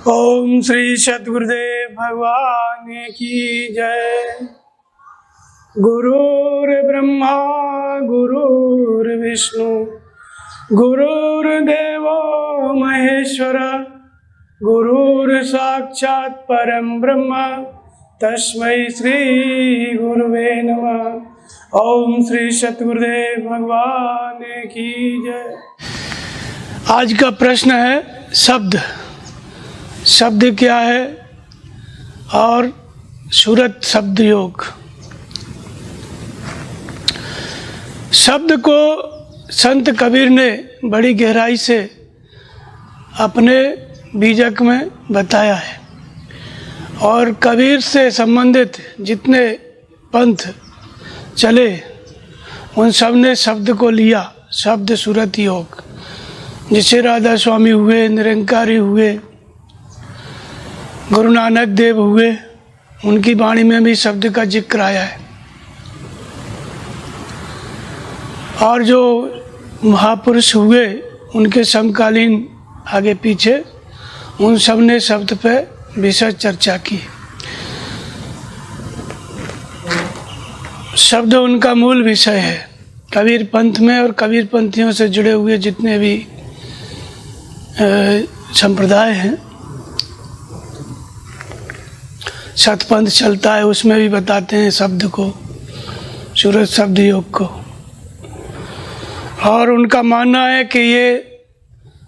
ओम श्री सद्गुरुदेव भगवान की जय। गुरुर् ब्रह्मा गुरुर्विष्णु गुरुर्देवो महेश्वर गुरुर्साक्षात् परम ब्रह्म तस्मै श्री गुरुवे नमः। ओम श्री सद्गुरुदेव भगवान की जय। आज का प्रश्न है शब्द। शब्द क्या है और सूरत शब्द योग। शब्द को संत कबीर ने बड़ी गहराई से अपने बीजक में बताया है और कबीर से संबंधित जितने पंथ चले उन सब ने शब्द को लिया। शब्द सूरत योग, जिसे राधा स्वामी हुए, निरंकारी हुए, गुरु नानक देव हुए, उनकी वाणी में भी शब्द का जिक्र आया है। और जो महापुरुष हुए उनके समकालीन आगे पीछे उन सब ने शब्द पे विशेष चर्चा की। शब्द उनका मूल विषय है। कबीर पंथ में और कबीर पंथियों से जुड़े हुए जितने भी संप्रदाय हैं, सतपंथ चलता है, उसमें भी बताते हैं शब्द को, सूरत शब्द योग को। और उनका मानना है कि ये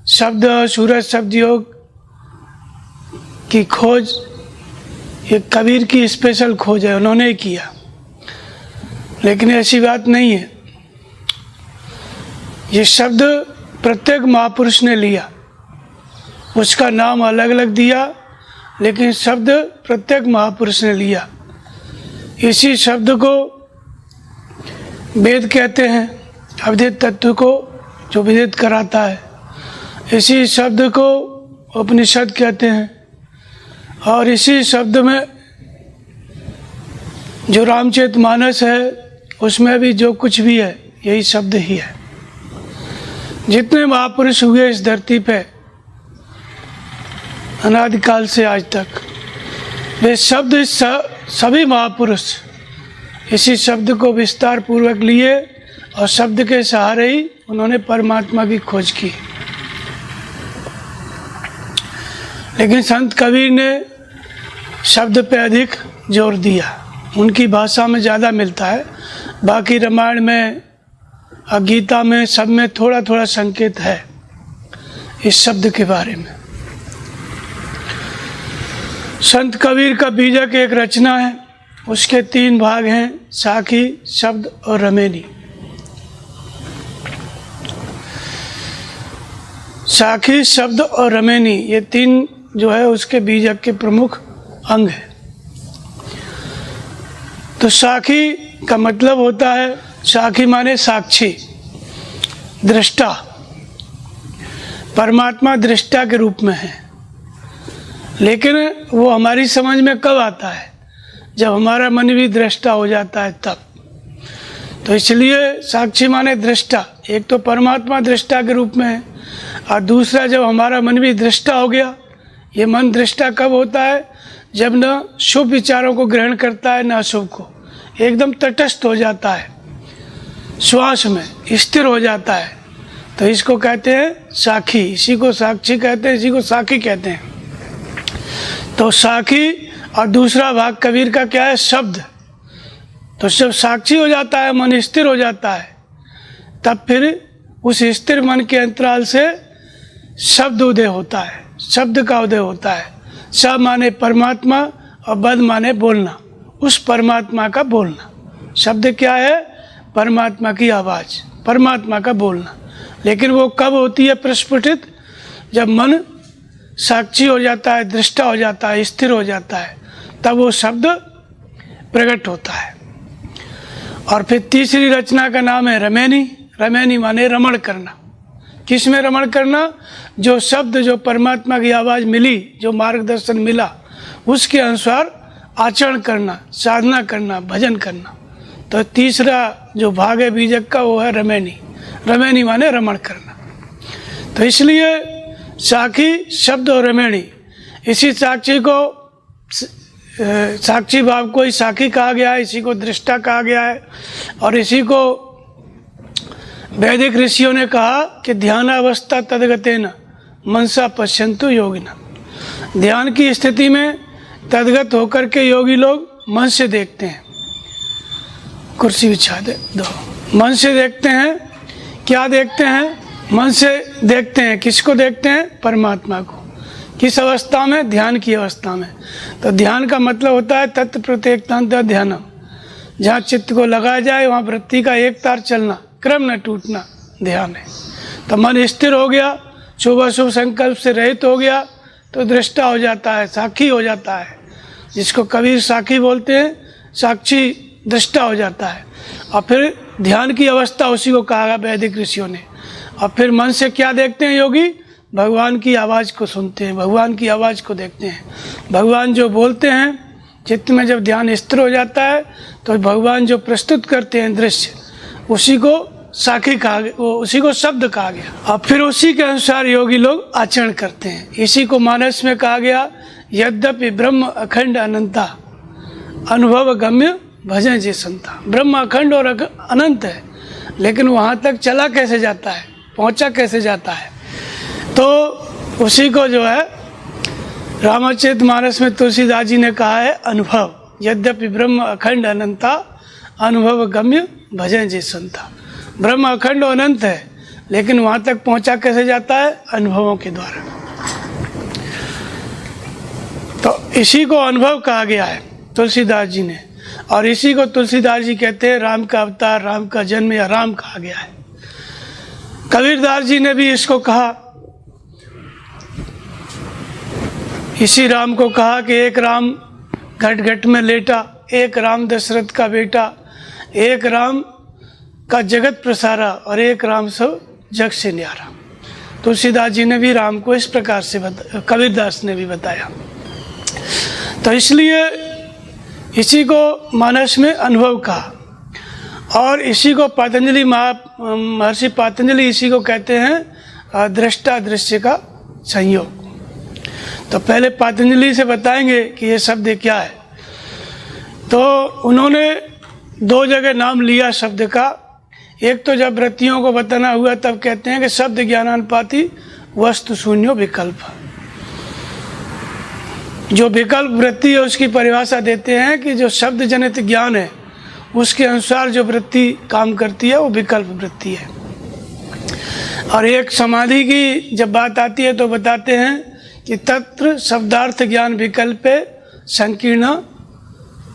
शब्द सूरत शब्द योग की खोज ये कबीर की स्पेशल खोज है, उन्होंने ही किया। लेकिन ऐसी बात नहीं है। ये शब्द प्रत्येक महापुरुष ने लिया, उसका नाम अलग अलग दिया, लेकिन शब्द प्रत्येक महापुरुष ने लिया। इसी शब्द को वेद कहते हैं, अविदित तत्व को जो विदित कराता है। इसी शब्द को उपनिषद कहते हैं और इसी शब्द में जो रामचरितमानस है उसमें भी जो कुछ भी है यही शब्द ही है। जितने महापुरुष हुए इस धरती पे अनादिकाल से आज तक, वे शब्द सभी महापुरुष इसी शब्द को विस्तार पूर्वक लिए और शब्द के सहारे ही उन्होंने परमात्मा की खोज की। लेकिन संत कबीर ने शब्द पे अधिक जोर दिया, उनकी भाषा में ज़्यादा मिलता है। बाकी रामायण में और गीता में सब में थोड़ा थोड़ा संकेत है इस शब्द के बारे में। संत कबीर का बीजक एक रचना है, उसके 3 भाग हैं, साखी, शब्द और रमेनी। साखी, शब्द और रमेनी ये 3 जो है उसके बीजक के प्रमुख अंग है। तो साखी का मतलब होता है, साखी माने साक्षी, दृष्टा। परमात्मा दृष्टा के रूप में है, लेकिन वो हमारी समझ में कब आता है? जब हमारा मन भी दृष्टा हो जाता है तब। तो इसलिए साक्षी माने दृष्टा। एक तो परमात्मा दृष्टा के रूप में है और दूसरा जब हमारा मन भी दृष्टा हो गया। ये मन दृष्टा कब होता है? जब न शुभ विचारों को ग्रहण करता है न अशुभ को, एकदम तटस्थ हो जाता है, श्वास में स्थिर हो जाता है। तो इसको कहते हैं साखी। इसी को साक्षी कहते हैं, इसी को साखी कहते हैं। तो साखी और दूसरा भाग कबीर का क्या है? शब्द। तो जब साक्षी हो जाता है, मन स्थिर हो जाता है, तब फिर उस स्थिर मन के अंतराल से शब्द उदय होता है, शब्द का उदय होता है। स माने परमात्मा और बद माने बोलना, उस परमात्मा का बोलना। शब्द क्या है? परमात्मा की आवाज़, परमात्मा का बोलना। लेकिन वो कब होती है प्रस्फुटित? जब मन साक्षी हो जाता है, दृष्टा हो जाता है, स्थिर हो जाता है, तब वो शब्द प्रकट होता है। और फिर तीसरी रचना का नाम है रमेनी। रमेनी माने रमण करना। किस में रमण करना? जो शब्द, जो परमात्मा की आवाज़ मिली, जो मार्गदर्शन मिला, उसके अनुसार आचरण करना, साधना करना, भजन करना। तो तीसरा जो भाग है बीजक का वो है रमेनी। रमेनी माने रमण करना। तो इसलिए साखी, शब्द और रमेणी इसी साक्षी को साक्षी भाव को ही साक्षी कहा गया है, इसी को दृष्टा कहा गया है। और इसी को वैदिक ऋषियों ने कहा कि ध्यानावस्था तद्गतेन मनसा पश्यन्तु योगिना। ध्यान की स्थिति में तद्गत होकर के योगी लोग मन से देखते हैं। कुर्सी बिछा दे दो। मन से देखते हैं। क्या देखते हैं? मन से देखते हैं। किसको देखते हैं? परमात्मा को। किस अवस्था में? ध्यान की अवस्था में। तो ध्यान का मतलब होता है तत्व प्रत्येकता ध्यानम। जहाँ चित्त को लगाया जाए वहाँ वृत्ति का एक तार चलना, क्रम न टूटना, ध्यान है। तो मन स्थिर हो गया, शुभ अशुभ संकल्प से रहित हो गया, तो दृष्टा हो जाता है, साक्षी हो जाता है। जिसको कबीर साक्षी बोलते हैं, साक्षी दृष्टा हो जाता है। और फिर ध्यान की अवस्था उसी को कहा वैदिक ऋषियों ने। और फिर मन से क्या देखते हैं योगी? भगवान की आवाज़ को सुनते हैं, भगवान की आवाज़ को देखते हैं। भगवान जो बोलते हैं, चित्त में जब ध्यान स्थिर हो जाता है तो भगवान जो प्रस्तुत करते हैं दृश्य, उसी को साक्षी कहा गया, उसी को शब्द कहा गया। और फिर उसी के अनुसार योगी लोग आचरण करते हैं। इसी को मानस में कहा गया, यद्यपि ब्रह्म अखंड अनंता अनुभव गम्य भजन जे संता। ब्रह्म अखंड और अनंत है, लेकिन वहाँ तक चला कैसे जाता है, पहुँचा कैसे जाता है? तो उसी को जो है रामचरितमानस में तुलसीदास जी ने कहा है अनुभव। यद्यपि ब्रह्म अखंड अनंता अनुभव गम्य भजन जे संता। ब्रह्म अखंड और अनंत है, लेकिन वहाँ तक पहुँचा कैसे जाता है? अनुभवों के द्वारा। तो इसी को अनुभव कहा गया है तुलसीदास जी ने। और इसी को तुलसीदास जी कहते हैं राम का अवतार, राम का जन्म या राम कहा गया है। कबीरदास जी ने भी इसको कहा, इसी राम को कहा कि एक राम घट घट में लेटा, एक राम दशरथ का बेटा, एक राम का जगत प्रसारा और एक राम सब जग से न्यारा। तुलसीदास जी ने भी राम को इस प्रकार से कबीरदास ने भी बताया। तो इसलिए इसी को मानस में अनुभव कहा। और इसी को पतंजलि महर्षि पतंजलि इसी को कहते हैं दृष्टा दृश्य का संयोग। तो पहले पतंजलि से बताएंगे कि ये शब्द क्या है। तो उन्होंने दो जगह नाम लिया शब्द का। एक तो जब वृत्तियों को बताना हुआ तब कहते हैं कि शब्द ज्ञानानुपाती वस्तु शून्यो विकल्प। जो विकल्प वृत्ति है उसकी परिभाषा देते हैं कि जो शब्द जनित ज्ञान है उसके अनुसार जो वृत्ति काम करती है वो विकल्प वृत्ति है। और एक समाधि की जब बात आती है तो बताते हैं कि तत्र शब्दार्थ ज्ञान विकल्पे संकीर्ण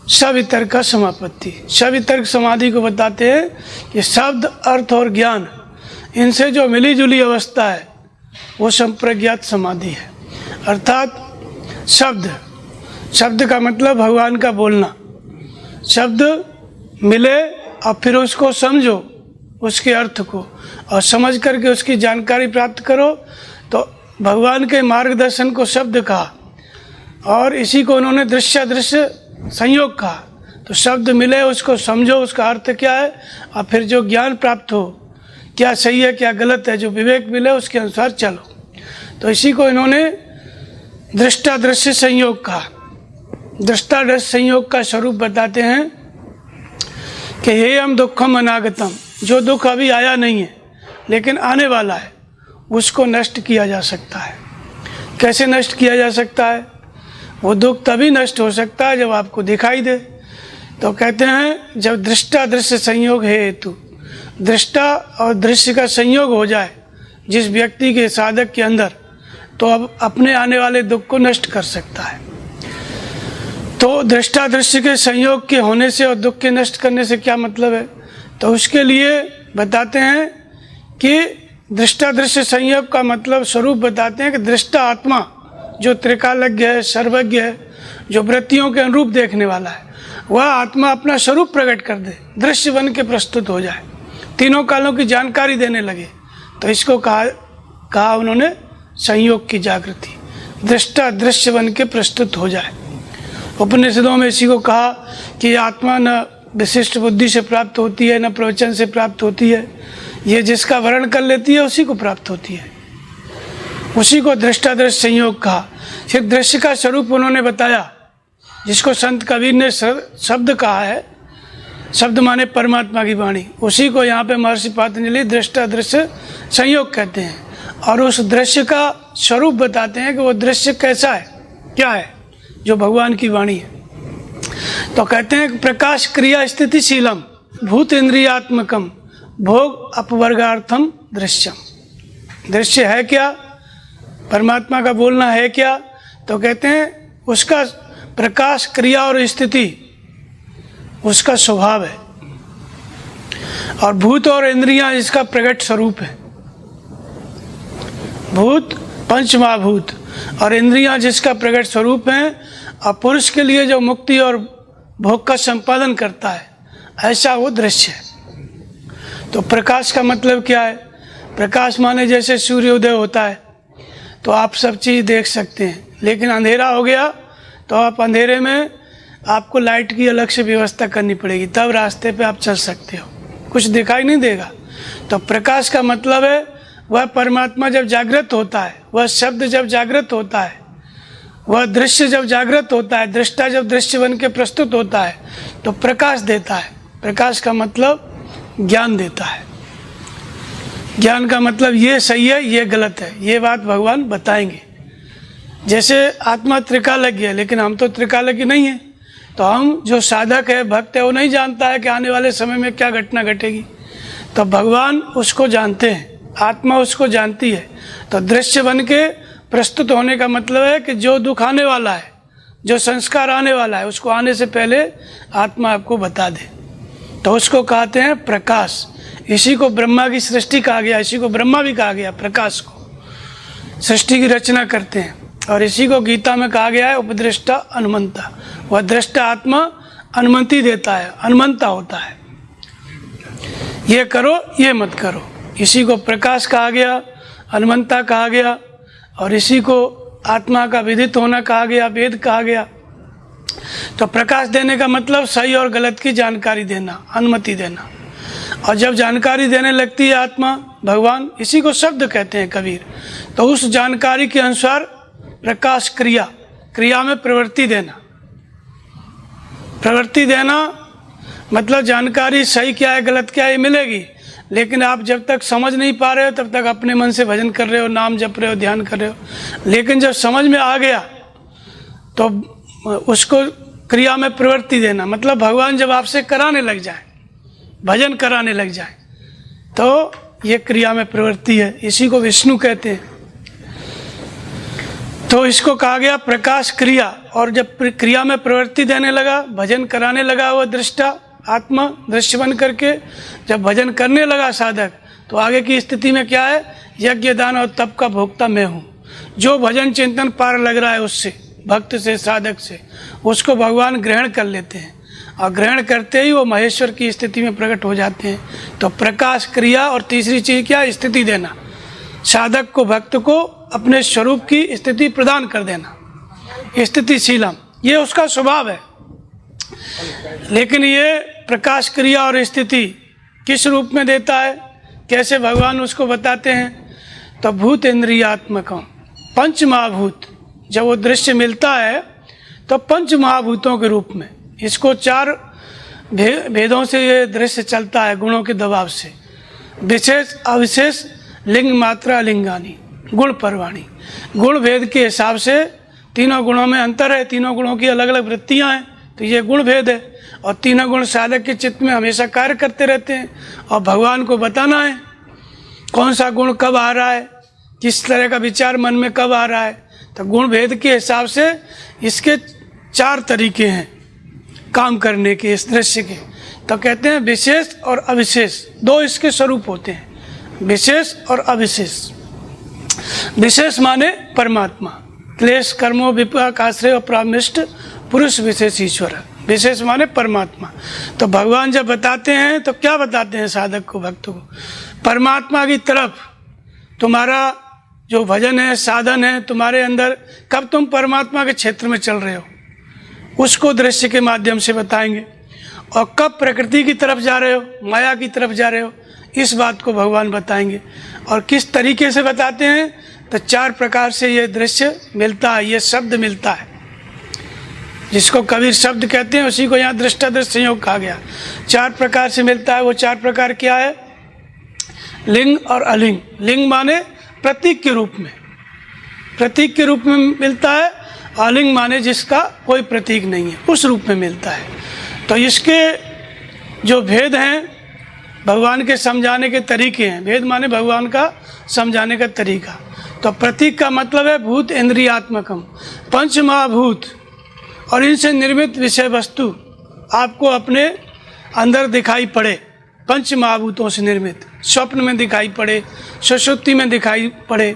सवितर्क समापत्ति। सवितर्क समाधि को बताते हैं कि शब्द अर्थ और ज्ञान इनसे जो मिली जुली अवस्था है वो संप्रज्ञात समाधि है। अर्थात शब्द का मतलब भगवान का बोलना। शब्द मिले और फिर उसको समझो, उसके अर्थ को, और समझ करके उसकी जानकारी प्राप्त करो, तो भगवान के मार्गदर्शन को शब्द कहा। और इसी को उन्होंने दृश्य संयोग कहा। तो शब्द मिले, उसको समझो, उसका अर्थ क्या है, और फिर जो ज्ञान प्राप्त हो, क्या सही है क्या गलत है, जो विवेक मिले उसके अनुसार चलो। तो इसी को इन्होंने दृष्टा दृश्य संयोग कहा। दृष्टा दृश्य संयोग का स्वरूप बताते हैं कि हेयम दुखम अनागतम। जो दुख अभी आया नहीं है लेकिन आने वाला है, उसको नष्ट किया जा सकता है। कैसे नष्ट किया जा सकता है? वो दुख तभी नष्ट हो सकता है जब आपको दिखाई दे। तो कहते हैं जब दृष्टा दृश्य संयोग है हेतु, दृष्टा और दृश्य का संयोग हो जाए जिस व्यक्ति के साधक के अंदर, तो अब अपने आने वाले दुख को नष्ट कर सकता है। तो दृष्टा दृश्य के संयोग के होने से और दुख के नष्ट करने से क्या मतलब है? तो उसके लिए बताते हैं कि दृष्टा दृश्य संयोग का मतलब स्वरूप बताते हैं कि दृष्टा आत्मा जो त्रिकालज्ञ है, सर्वज्ञ है, जो वृत्तियों के अनुरूप देखने वाला है, वह आत्मा अपना स्वरूप प्रकट कर दे, दृश्य बन के प्रस्तुत हो जाए, तीनों कालों की जानकारी देने लगे। तो इसको कहा उन्होंने संयोग की जागृति। दृष्टा दृश्य बन के प्रस्तुत हो जाए। उपनिषदों में इसी को कहा कि आत्मा न विशिष्ट बुद्धि से प्राप्त होती है, न प्रवचन से प्राप्त होती है, ये जिसका वर्णन कर लेती है उसी को प्राप्त होती है। उसी को दृष्टादृश्य संयोग कहा। फिर दृश्य का स्वरूप उन्होंने बताया, जिसको संत कबीर ने शब्द कहा है। शब्द माने परमात्मा की वाणी, उसी को यहाँ पे महर्षि पातंजलि दृष्टादृश्य संयोग कहते हैं। और उस दृश्य का स्वरूप बताते हैं कि वो दृश्य कैसा है, क्या है, जो भगवान की वाणी है। तो कहते हैं प्रकाश क्रिया स्थितिशीलम भूत इंद्रियात्मकम भोग अपवर्गार्थम दृश्यम। दृश्य है क्या, परमात्मा का बोलना है क्या, तो कहते हैं उसका प्रकाश क्रिया और स्थिति उसका स्वभाव है, और भूत और इंद्रियां इसका प्रकट स्वरूप है। भूत पंच महाभूत और इंद्रियां जिसका प्रकट स्वरूप है, और पुरुष के लिए जो मुक्ति और भोग का संपादन करता है, ऐसा वो दृश्य है। तो प्रकाश का मतलब क्या है? प्रकाश माने जैसे सूर्योदय होता है तो आप सब चीज़ देख सकते हैं, लेकिन अंधेरा हो गया तो आप अंधेरे में आपको लाइट की अलग से व्यवस्था करनी पड़ेगी, तब रास्ते पे आप चल सकते हो, कुछ दिखाई नहीं देगा। तो प्रकाश का मतलब है वह परमात्मा जब जागृत होता है, वह शब्द जब जागृत होता है, वह दृश्य जब जागृत होता है, दृष्टा जब दृश्य बन के प्रस्तुत होता है तो प्रकाश देता है। प्रकाश का मतलब ज्ञान देता है। ज्ञान का मतलब ये सही है, ये गलत है, ये बात भगवान बताएंगे। जैसे आत्मा त्रिकालज्ञ है, लेकिन हम तो त्रिकालज्ञ नहीं है, तो हम जो साधक है, भक्त है, वो नहीं जानता है कि आने वाले समय में क्या घटना घटेगी। तो भगवान उसको जानते हैं, आत्मा उसको जानती है। तो दृश्य बन के प्रस्तुत होने का मतलब है कि जो दुख आने वाला है, जो संस्कार आने वाला है, उसको आने से पहले आत्मा आपको बता दे, तो उसको कहते हैं प्रकाश। इसी को ब्रह्मा की सृष्टि कहा गया, इसी को ब्रह्मा भी कहा गया, प्रकाश को सृष्टि की रचना करते हैं। और इसी को गीता में कहा गया है उपदृष्टा अनुमंता। वह दृष्टा आत्मा अनुमति देता है, अनुमंता होता है, ये करो ये मत करो। इसी को प्रकाश कहा गया, अनुमंता कहा गया, और इसी को आत्मा का विदित होना कहा गया, वेद कहा गया। तो प्रकाश देने का मतलब सही और गलत की जानकारी देना, अनुमति देना। और जब जानकारी देने लगती है आत्मा, भगवान, इसी को शब्द कहते हैं कबीर, तो उस जानकारी के अनुसार प्रकाश क्रिया, क्रिया में प्रवृत्ति देना। प्रवृत्ति देना मतलब जानकारी सही क्या है गलत क्या है मिलेगी, लेकिन आप जब तक समझ नहीं पा रहे हो तब तक अपने मन से भजन कर रहे हो, नाम जप रहे हो, ध्यान कर रहे हो। लेकिन जब समझ में आ गया तो उसको क्रिया में प्रवृत्ति देना, मतलब भगवान जब आपसे कराने लग जाए, भजन कराने लग जाए, तो ये क्रिया में प्रवृत्ति है। इसी को विष्णु कहते हैं। तो इसको कहा गया प्रकाश क्रिया। और जब क्रिया में प्रवृत्ति देने लगा, भजन कराने लगा, वह दृष्टा आत्मा दृश्य बन करके जब भजन करने लगा साधक, तो आगे की स्थिति में क्या है? यज्ञ दान और तप का भोक्ता मैं हूँ। जो भजन चिंतन पार लग रहा है उससे, भक्त से, साधक से, उसको भगवान ग्रहण कर लेते हैं, और ग्रहण करते ही वो महेश्वर की स्थिति में प्रकट हो जाते हैं। तो प्रकाश क्रिया। और तीसरी चीज़ क्या? स्थिति देना, साधक को, भक्त को अपने स्वरूप की स्थिति प्रदान कर देना, स्थितिशीलम, ये उसका स्वभाव है। लेकिन ये प्रकाश क्रिया और स्थिति किस रूप में देता है, कैसे भगवान उसको बताते हैं? तो भूत इंद्रियात्मकम, पंच महाभूत। जब वो दृश्य मिलता है तो पंच महाभूतों के रूप में, इसको चार भेदों से ये दृश्य चलता है, गुणों के दबाव से। विशेष अविशेष लिंग मात्रा लिंगानी गुण परवाणी। गुण भेद के हिसाब से तीनों गुणों में अंतर है, तीनों गुणों की अलग अलग वृत्तियां हैं, तो ये गुण भेद है। और तीनों गुण साधक के चित्त में हमेशा कार्य करते रहते हैं, और भगवान को बताना है कौन सा गुण कब आ रहा है, किस तरह का विचार मन में कब आ रहा है। तो गुण भेद के हिसाब से इसके चार तरीके हैं काम करने के, इस दृश्य के। तो कहते हैं विशेष और अविशेष, दो इसके स्वरूप होते हैं, विशेष और अविशेष। विशेष माने परमात्मा, क्लेश कर्मों विपाक आश्रय और प्रामिष्ट पुरुष विशेष ईश्वर। विशेष माने परमात्मा। तो भगवान जब बताते हैं तो क्या बताते हैं साधक को, भक्त को? परमात्मा की तरफ तुम्हारा जो भजन है, साधन है, तुम्हारे अंदर कब तुम परमात्मा के क्षेत्र में चल रहे हो, उसको दृश्य के माध्यम से बताएंगे। और कब प्रकृति की तरफ जा रहे हो, माया की तरफ जा रहे हो, इस बात को भगवान बताएंगे। और किस तरीके से बताते हैं? तो 4 प्रकार से ये दृश्य मिलता है, ये शब्द मिलता है, जिसको कबीर शब्द कहते हैं, उसी को यहाँ दृष्टादृश्य संयोग कहा गया। 4 प्रकार से मिलता है। वो 4 प्रकार क्या है? लिंग और अलिंग। लिंग माने प्रतीक के रूप में, प्रतीक के रूप में मिलता है। अलिंग माने जिसका कोई प्रतीक नहीं है, उस रूप में मिलता है। तो इसके जो भेद हैं, भगवान के समझाने के तरीके हैं। भेद माने भगवान का समझाने का तरीका। तो प्रतीक का मतलब है भूत इंद्रियात्मकम, 5 महाभूत और इनसे निर्मित विषय वस्तु आपको अपने अंदर दिखाई पड़े। 5 महाभूतों से निर्मित, स्वप्न में दिखाई पड़े, सुषुप्ति में दिखाई पड़े,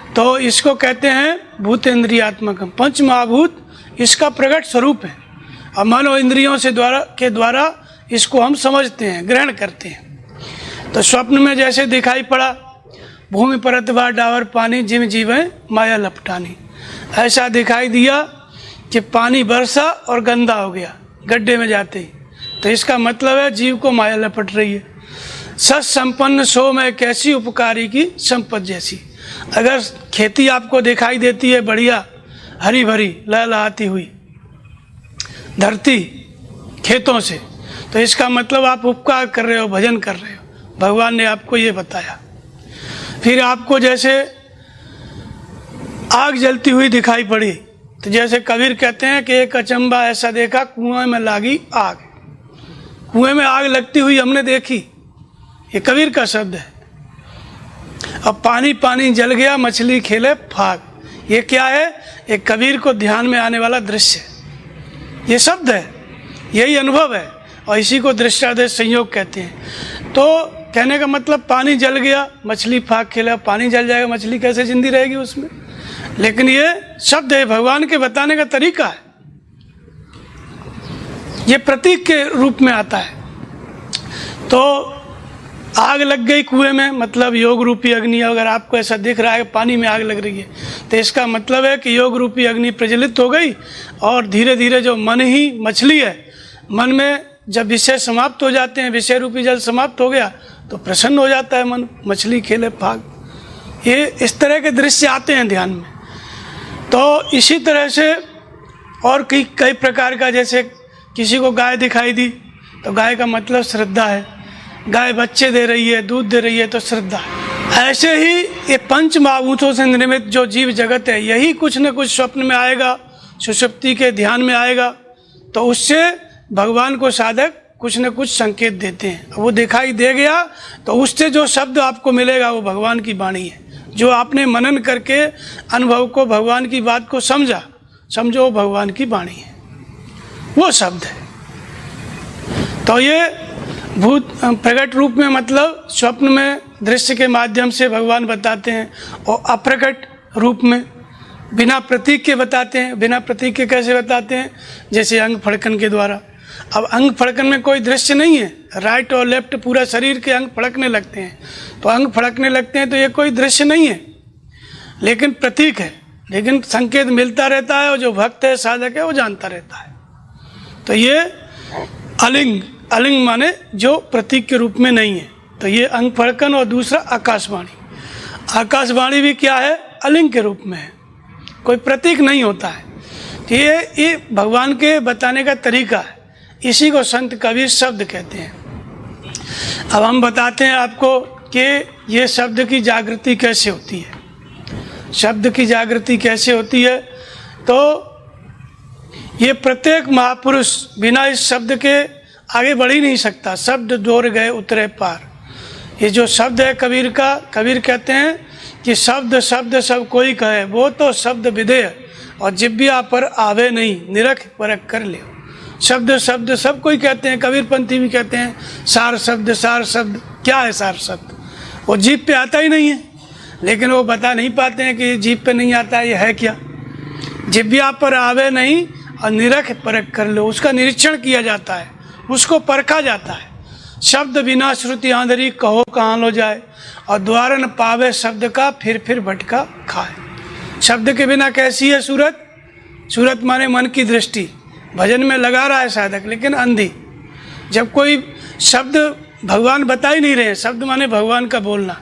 तो इसको कहते हैं भूत इंद्रियात्मकम। 5 महाभूत इसका प्रकट स्वरूप है और मन और इंद्रियों से द्वारा इसको हम समझते हैं, ग्रहण करते हैं। तो स्वप्न में जैसे दिखाई पड़ा, भूमि परतवा डावर पानी जिम जीवें माया लपटानी, ऐसा दिखाई दिया कि पानी बरसा और गंदा हो गया गड्ढे में जाते ही। तो इसका मतलब है जीव को माया लपट रही है। सत संपन्न सो में कैसी उपकारी की संपत्ति जैसी। अगर खेती आपको दिखाई देती है बढ़िया हरी भरी लहलहाती हुई धरती खेतों से, तो इसका मतलब आप उपकार कर रहे हो, भजन कर रहे हो। भगवान ने आपको ये बताया। फिर आपको जैसे आग जलती हुई दिखाई पड़ी, तो जैसे कबीर कहते हैं कि एक अचंबा ऐसा देखा, कुएं में लागी आग। कुएं में आग लगती हुई हमने देखी, ये कबीर का शब्द है। अब पानी पानी जल गया, मछली खेले फाग, ये क्या है? एक कबीर को ध्यान में आने वाला दृश्य, ये शब्द है, यही अनुभव है, और इसी को दृष्टादृश्य संयोग कहते हैं। तो कहने का मतलब पानी जल गया, मछली फाग खेला। पानी जल जाएगा, मछली कैसे जिंदी रहेगी उसमें? लेकिन ये शब्द है, भगवान के बताने का तरीका है, ये प्रतीक के रूप में आता है। तो आग लग गई कुएं में, मतलब योग रूपी अग्नि। अगर आपको ऐसा दिख रहा है पानी में आग लग रही है, तो इसका मतलब है कि योग रूपी अग्नि प्रज्वलित हो गई, और धीरे धीरे जो मन ही मछली है, मन में जब विषय समाप्त हो जाते हैं, विषय रूपी जल समाप्त हो गया, तो प्रसन्न हो जाता है मन, मछली खेले फाग। ये इस तरह के दृश्य आते हैं ध्यान में। तो इसी तरह से और कई प्रकार का, जैसे किसी को गाय दिखाई दी, तो गाय का मतलब श्रद्धा है। गाय बच्चे दे रही है, दूध दे रही है, तो श्रद्धा है। ऐसे ही ये 5 महाभूतों से निर्मित जो जीव जगत है, यही कुछ न कुछ स्वप्न में आएगा, सुषुप्ति के ध्यान में आएगा, तो उससे भगवान को साधक कुछ न कुछ संकेत देते हैं। वो दिखाई दे गया, तो उससे जो शब्द आपको मिलेगा वो भगवान की वाणी है। जो आपने मनन करके अनुभव को, भगवान की बात को समझो वो भगवान की वाणी है, वो शब्द है। तो ये भूत प्रकट रूप में मतलब स्वप्न में दृश्य के माध्यम से भगवान बताते हैं, और अप्रकट रूप में बिना प्रतीक के बताते हैं। बिना प्रतीक के कैसे बताते हैं? जैसे अंग फड़कन के द्वारा। अब अंग फड़कन में कोई दृश्य नहीं है, राइट और लेफ्ट पूरा शरीर के अंग फड़कने लगते हैं, तो अंग फड़कने लगते हैं, तो ये कोई दृश्य नहीं है, लेकिन प्रतीक है। लेकिन संकेत मिलता रहता है, और जो भक्त है, साधक है, वो जानता रहता है। तो ये अलिंग, अलिंग माने जो प्रतीक के रूप में नहीं है। तो ये अंग फड़कन, और दूसरा आकाशवाणी। आकाशवाणी भी क्या है? अलिंग के रूप में है, कोई प्रतीक नहीं होता है। तो ये भगवान के बताने का तरीका है, इसी को संत कबीर शब्द कहते हैं। अब हम बताते हैं आपको कि ये शब्द की जागृति कैसे होती है। शब्द की जागृति कैसे होती है? तो ये प्रत्येक महापुरुष बिना इस शब्द के आगे बढ़ ही नहीं सकता। शब्द दूर गए उतरे पार, ये जो शब्द है कबीर का, कबीर कहते हैं कि शब्द शब्द सब कोई कहे, वो तो शब्द विधेय और जिब्बिया पर आवे नहीं, निरख परख कर ले। शब्द शब्द सब कोई कहते हैं, कबीर पंथी भी कहते हैं सार शब्द, सार शब्द। क्या है सार शब्द? वो जीभ पे आता ही नहीं है, लेकिन वो बता नहीं पाते हैं कि जीभ पे नहीं आता है, ये है क्या? जिब्बिया पर आवे नहीं और निरख परख कर लो, उसका निरीक्षण किया जाता है, उसको परखा जाता है। शब्द बिना श्रुति आंधरी कहो कहाँ लो जाए, और द्वार न पावे शब्द का फिर भटका खाए। शब्द के बिना कैसी है सूरत? सूरत माने मन की दृष्टि, भजन में लगा रहा है साधक लेकिन अंधी। जब कोई शब्द भगवान बता ही नहीं रहे, शब्द माने भगवान का बोलना,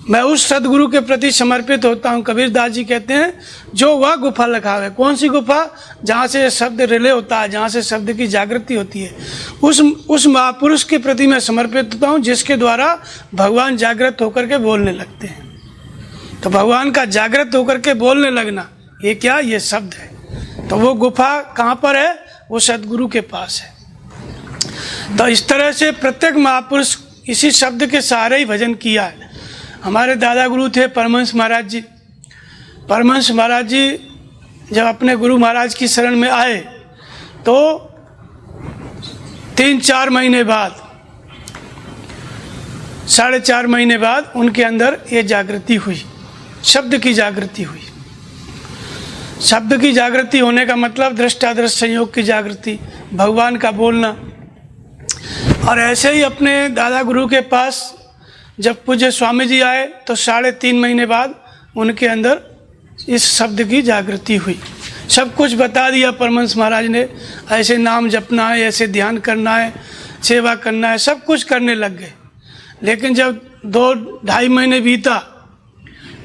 मैं उस सदगुरु के प्रति समर्पित होता हूँ। कबीरदास जी कहते हैं जो वह गुफा लखावे। कौन सी गुफा? जहाँ से शब्द रिले होता है, जहाँ से शब्द की जागृति होती है, उस महापुरुष के प्रति मैं समर्पित होता हूँ जिसके द्वारा भगवान जागृत होकर के बोलने लगते हैं। तो भगवान का जागृत होकर के बोलने लगना, ये क्या? ये शब्द है। तो वो गुफा कहाँ पर है? वो सदगुरु के पास है। तो इस तरह से प्रत्येक महापुरुष इसी शब्द के सहारे ही भजन किया है। हमारे दादा गुरु थे परमहंस महाराज जी। परमहंस महाराज जी जब अपने गुरु महाराज की शरण में आए तो 3-4 महीने बाद, 4.5 महीने बाद उनके अंदर ये जागृति हुई, शब्द की जागृति हुई। शब्द की जागृति होने का मतलब दृष्टादृश्य संयोग की जागृति, भगवान का बोलना। और ऐसे ही अपने दादा गुरु के पास जब पूज्य स्वामी जी आए तो 3.5 महीने बाद उनके अंदर इस शब्द की जागृति हुई। सब कुछ बता दिया परमहंस महाराज ने, ऐसे नाम जपना है, ऐसे ध्यान करना है, सेवा करना है, सब कुछ करने लग गए। लेकिन जब 2-2.5 महीने बीता,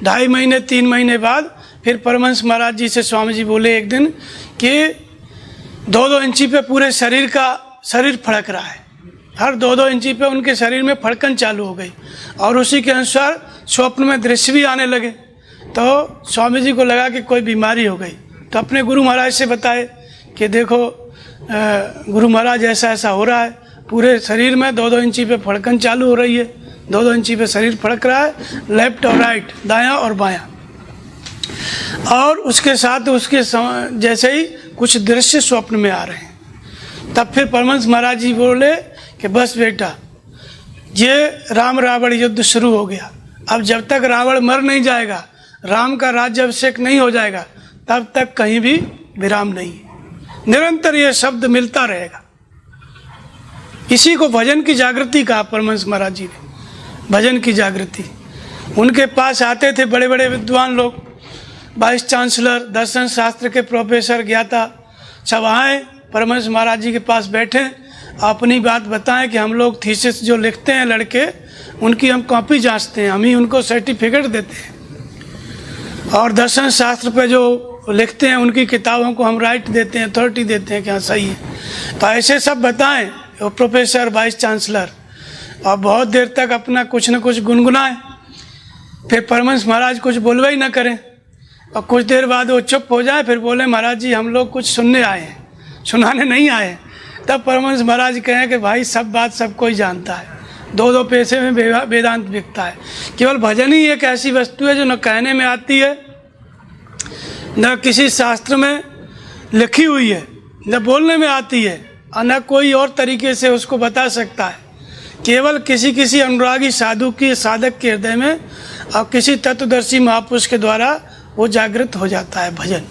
2.5 महीने 3 महीने बाद फिर परमहंस महाराज जी से स्वामी जी बोले एक दिन कि 2-2 इंची पे पूरे शरीर फड़क रहा है। हर 2-2 इंची पे उनके शरीर में फड़कन चालू हो गई और उसी के अनुसार स्वप्न में दृश्य भी आने लगे। तो स्वामी जी को लगा कि कोई बीमारी हो गई, तो अपने गुरु महाराज से बताए कि देखो गुरु महाराज ऐसा ऐसा हो रहा है, पूरे शरीर में 2-2 इंची पे फड़कन चालू हो रही है, 2-2 इंची पे शरीर फड़क रहा है, लेफ्ट और राइट, दायां और बायां। और उसके साथ उसके जैसे ही कुछ दृश्य स्वप्न में आ रहे हैं। तब फिर परमहंस महाराज जी बोले कि बस बेटा, ये राम रावण युद्ध शुरू हो गया। अब जब तक रावण मर नहीं जाएगा, राम का राज्याभिषेक नहीं हो जाएगा, तब तक कहीं भी विराम नहीं है, निरंतर ये शब्द मिलता रहेगा। इसी को भजन की जागृति कहा परमहंस महाराज जी ने, भजन की जागृति। उनके पास आते थे बड़े बड़े विद्वान लोग, वाइस चांसलर, दर्शन शास्त्र के प्रोफेसर, ज्ञाता, सब आए परमहंस महाराज जी के पास बैठे, अपनी बात बताएं कि हम लोग थीसिस जो लिखते हैं लड़के, उनकी हम कॉपी जांचते हैं, हम ही उनको सर्टिफिकेट देते हैं। और दर्शन शास्त्र पे जो लिखते हैं उनकी किताबों को हम राइट देते हैं, अथॉरिटी देते हैं कि हाँ सही है। तो ऐसे सब बताएं, वो प्रोफेसर, वाइस चांसलर। और बहुत देर तक अपना कुछ न कुछ गुनगुनाए, फिर परमहंस महाराज कुछ बोलवा ही ना करें, और कुछ देर बाद वो चुप हो जाए, फिर बोले महाराज जी हम लोग कुछ सुनने आए हैं, सुनाने नहीं आए। तब परमहंस महाराज कहें कि भाई सब बात सब कोई जानता है, 2-2 पैसे में वेदांत बिकता है। केवल भजन ही एक ऐसी वस्तु है जो न कहने में आती है, न किसी शास्त्र में लिखी हुई है, न बोलने में आती है, और न कोई और तरीके से उसको बता सकता है। केवल किसी अनुरागी साधु की, साधक के हृदय में और किसी तत्वदर्शी महापुरुष के द्वारा वो जागृत हो जाता है भजन।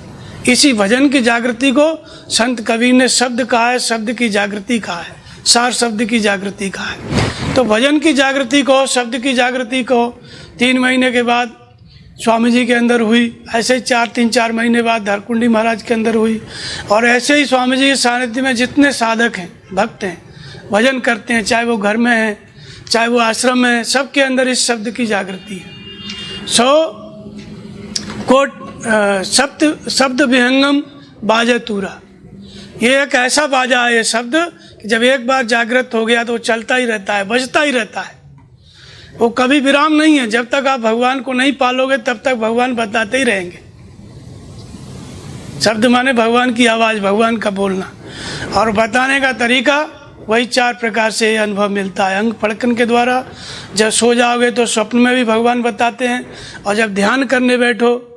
इसी भजन की जागृति को संत कबीर ने शब्द कहा है, शब्द की जागृति कहा है, सार शब्द की जागृति कहा है। तो भजन की जागृति को, शब्द की जागृति को 3 महीने के बाद स्वामी जी के अंदर हुई, ऐसे ही 3-4 महीने बाद धरकुंडी महाराज के अंदर हुई, और ऐसे ही स्वामी जी के सानिध्य में जितने साधक हैं, भक्त हैं, भजन करते हैं, चाहे वो घर में हैं, चाहे वो आश्रम में हैं, सबके अंदर इस शब्द की जागृति है। कोट शब्द विहंगम बाजे तूरा, ये एक ऐसा बाजा है ये शब्द कि जब एक बार जागृत हो गया तो वो चलता ही रहता है, बजता ही रहता है, वो कभी विराम नहीं है। जब तक आप भगवान को नहीं पालोगे तब तक भगवान बताते ही रहेंगे। शब्द माने भगवान की आवाज़, भगवान का बोलना, और बताने का तरीका वही 4 प्रकार से अनुभव मिलता है। अंग फड़कन के द्वारा, जब सो जाओगे तो स्वप्न में भी भगवान बताते हैं, और जब ध्यान करने बैठो,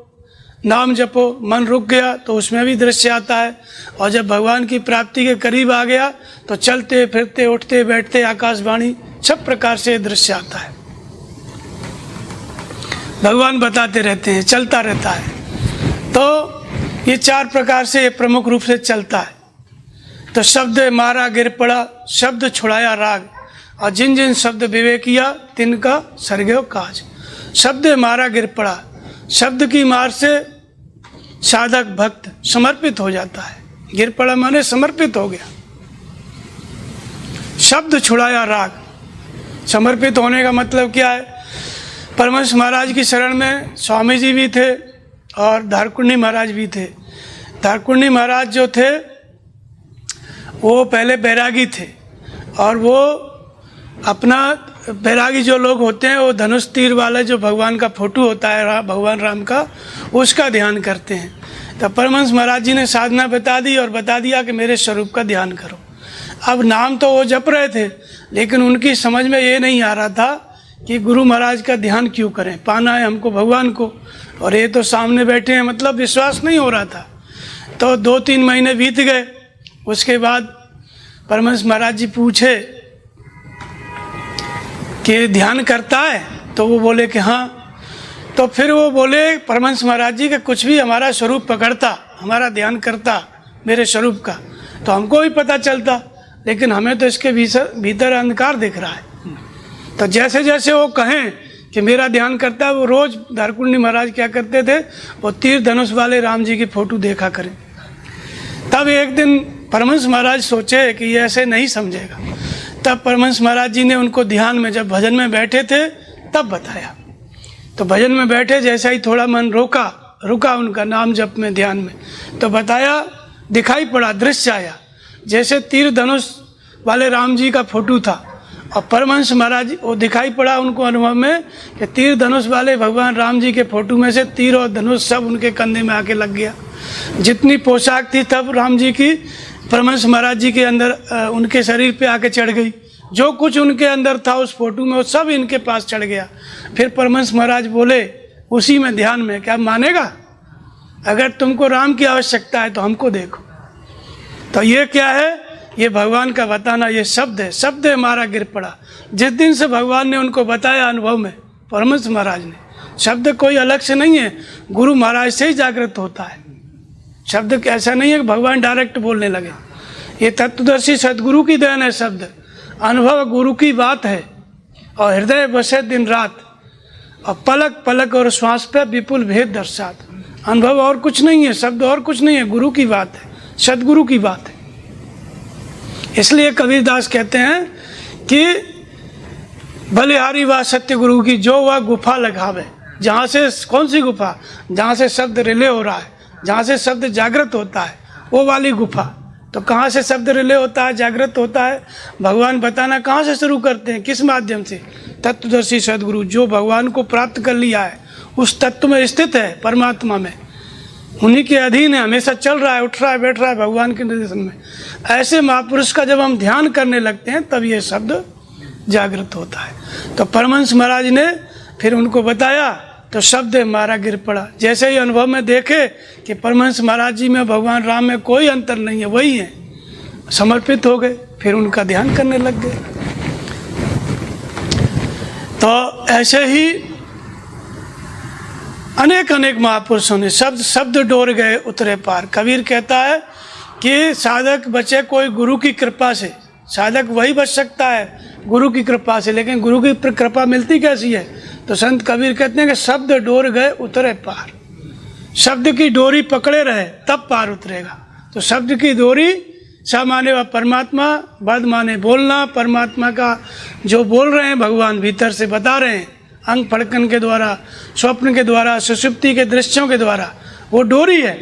नाम जपो, मन रुक गया तो उसमें भी दृश्य आता है, और जब भगवान की प्राप्ति के करीब आ गया तो चलते फिरते, उठते बैठते, आकाशवाणी, सब प्रकार से दृश्य आता है। भगवान बताते रहते हैं, चलता रहता है। तो ये 4 प्रकार से प्रमुख रूप से चलता है। तो शब्द मारा गिर पड़ा, शब्द छुड़ाया राग, और जिन जिन शब्द विवेक किया तिनका सरगेव काज। शब्द मारा गिर पड़ा, शब्द की मार से साधक भक्त समर्पित हो जाता है। गिर पड़ा माने समर्पित हो गया। शब्द छुड़ाया राग, समर्पित होने का मतलब क्या है? परमहंस महाराज की शरण में स्वामी जी भी थे और धारकुंडी महाराज भी थे। धारकुंडी महाराज जो थे वो पहले बैरागी थे और वो अपना बैरागी जो लोग होते हैं वो धनुष तीर वाले जो भगवान का फोटो होता है भगवान राम का, उसका ध्यान करते हैं। तब परमहंस महाराज जी ने साधना बता दी और बता दिया कि मेरे स्वरूप का ध्यान करो। अब नाम तो वो जप रहे थे लेकिन उनकी समझ में ये नहीं आ रहा था कि गुरु महाराज का ध्यान क्यों करें, पाना है हमको भगवान को और ये तो सामने बैठे हैं, मतलब विश्वास नहीं हो रहा था। तो 2-3 महीने बीत गए। उसके बाद परमहंस महाराज जी पूछे कि ध्यान करता है? तो वो बोले कि हाँ। तो फिर वो बोले परमहंस महाराज जी कि कुछ भी हमारा स्वरूप पकड़ता, हमारा ध्यान करता मेरे स्वरूप का, तो हमको भी पता चलता, लेकिन हमें तो इसके भीतर अंधकार दिख रहा है। तो जैसे जैसे वो कहें कि मेरा ध्यान करता है, वो रोज धारकुंडी महाराज क्या करते थे, वो तीर धनुष वाले राम जी की फोटो देखा करें। तब एक दिन परमहंस महाराज सोचे कि ये ऐसे नहीं समझेगा। तब परमहंस महाराज जी ने उनको ध्यान में, जब भजन में बैठे थे तब बताया। तो भजन में बैठे जैसा ही थोड़ा मन रुका उनका नाम जप में, ध्यान में, तो बताया, दिखाई पड़ा, दृश्य आया जैसे तीर धनुष वाले राम जी का फोटो था। और परमहंस महाराज वो दिखाई पड़ा उनको अनुभव में कि तीर धनुष वाले भगवान राम जी के फोटो में से तीर और धनुष सब उनके कंधे में आके लग गया। जितनी पोशाक थी तब राम जी की परमहंस महाराज जी के अंदर उनके शरीर पे आके चढ़ गई। जो कुछ उनके अंदर था उस फोटो में वो सब इनके पास चढ़ गया। फिर परमहंस महाराज बोले उसी में ध्यान में, क्या मानेगा? अगर तुमको राम की आवश्यकता है तो हमको देखो। तो ये क्या है? ये भगवान का बताना, ये शब्द है, शब्द है हमारा गिर पड़ा। जिस दिन से भगवान ने उनको बताया अनुभव में, परमहंस महाराज ने, शब्द कोई अलग से नहीं है, गुरु महाराज से ही जागृत होता है। शब्द ऐसा नहीं है कि भगवान डायरेक्ट बोलने लगे। ये तत्वदर्शी सदगुरु की देन है। शब्द अनुभव गुरु की बात है और हृदय बसे दिन रात और पलक पलक और श्वास पे विपुल भेद दर्शात। अनुभव और कुछ नहीं है, शब्द और कुछ नहीं है, गुरु की बात है, सदगुरु की बात है। इसलिए कबीरदास कहते हैं कि बलिहारी व सत्य गुरु की जो वह गुफा लगावे। जहाँ से, कौन सी गुफा? जहाँ से शब्द रिले हो रहा है, जहाँ से शब्द जागृत होता है, वो वाली गुफा। तो कहाँ से शब्द रिले होता है, जागृत होता है? भगवान बताना कहाँ से शुरू करते हैं, किस माध्यम से? तत्वदर्शी सदगुरु जो भगवान को प्राप्त कर लिया है, उस तत्व में स्थित है, परमात्मा में, उन्हीं के अधीन है, हमेशा चल रहा है, उठ रहा है, बैठ रहा है भगवान के निर्देशन में। ऐसे महापुरुष का जब हम ध्यान करने लगते हैं तब ये शब्द जागृत होता है। तो परमहंस महाराज ने फिर उनको बताया तो शब्द हमारा गिर पड़ा। जैसे ही अनुभव में देखे कि परमहंस महाराज जी में भगवान राम में कोई अंतर नहीं है, वही है, समर्पित हो गए, फिर उनका ध्यान करने लग गए। तो ऐसे ही अनेक अनेक महापुरुषों ने शब्द डोर गए उतरे पार। कबीर कहता है कि साधक बचे कोई गुरु की कृपा से। साधक वही बच सकता है गुरु की कृपा से, लेकिन गुरु की कृपा मिलती कैसी है? तो संत कबीर कहते हैं कि शब्द डोर गए उतरे पार। शब्द की डोरी पकड़े रहे तब पार उतरेगा। तो शब्द की डोरी सा माने व परमात्मा, बद माने बोलना, परमात्मा का जो बोल रहे हैं भगवान भीतर से बता रहे हैं, अंग फड़कन के द्वारा, स्वप्न के द्वारा, सुषुप्ति के दृश्यों के द्वारा, वो डोरी है।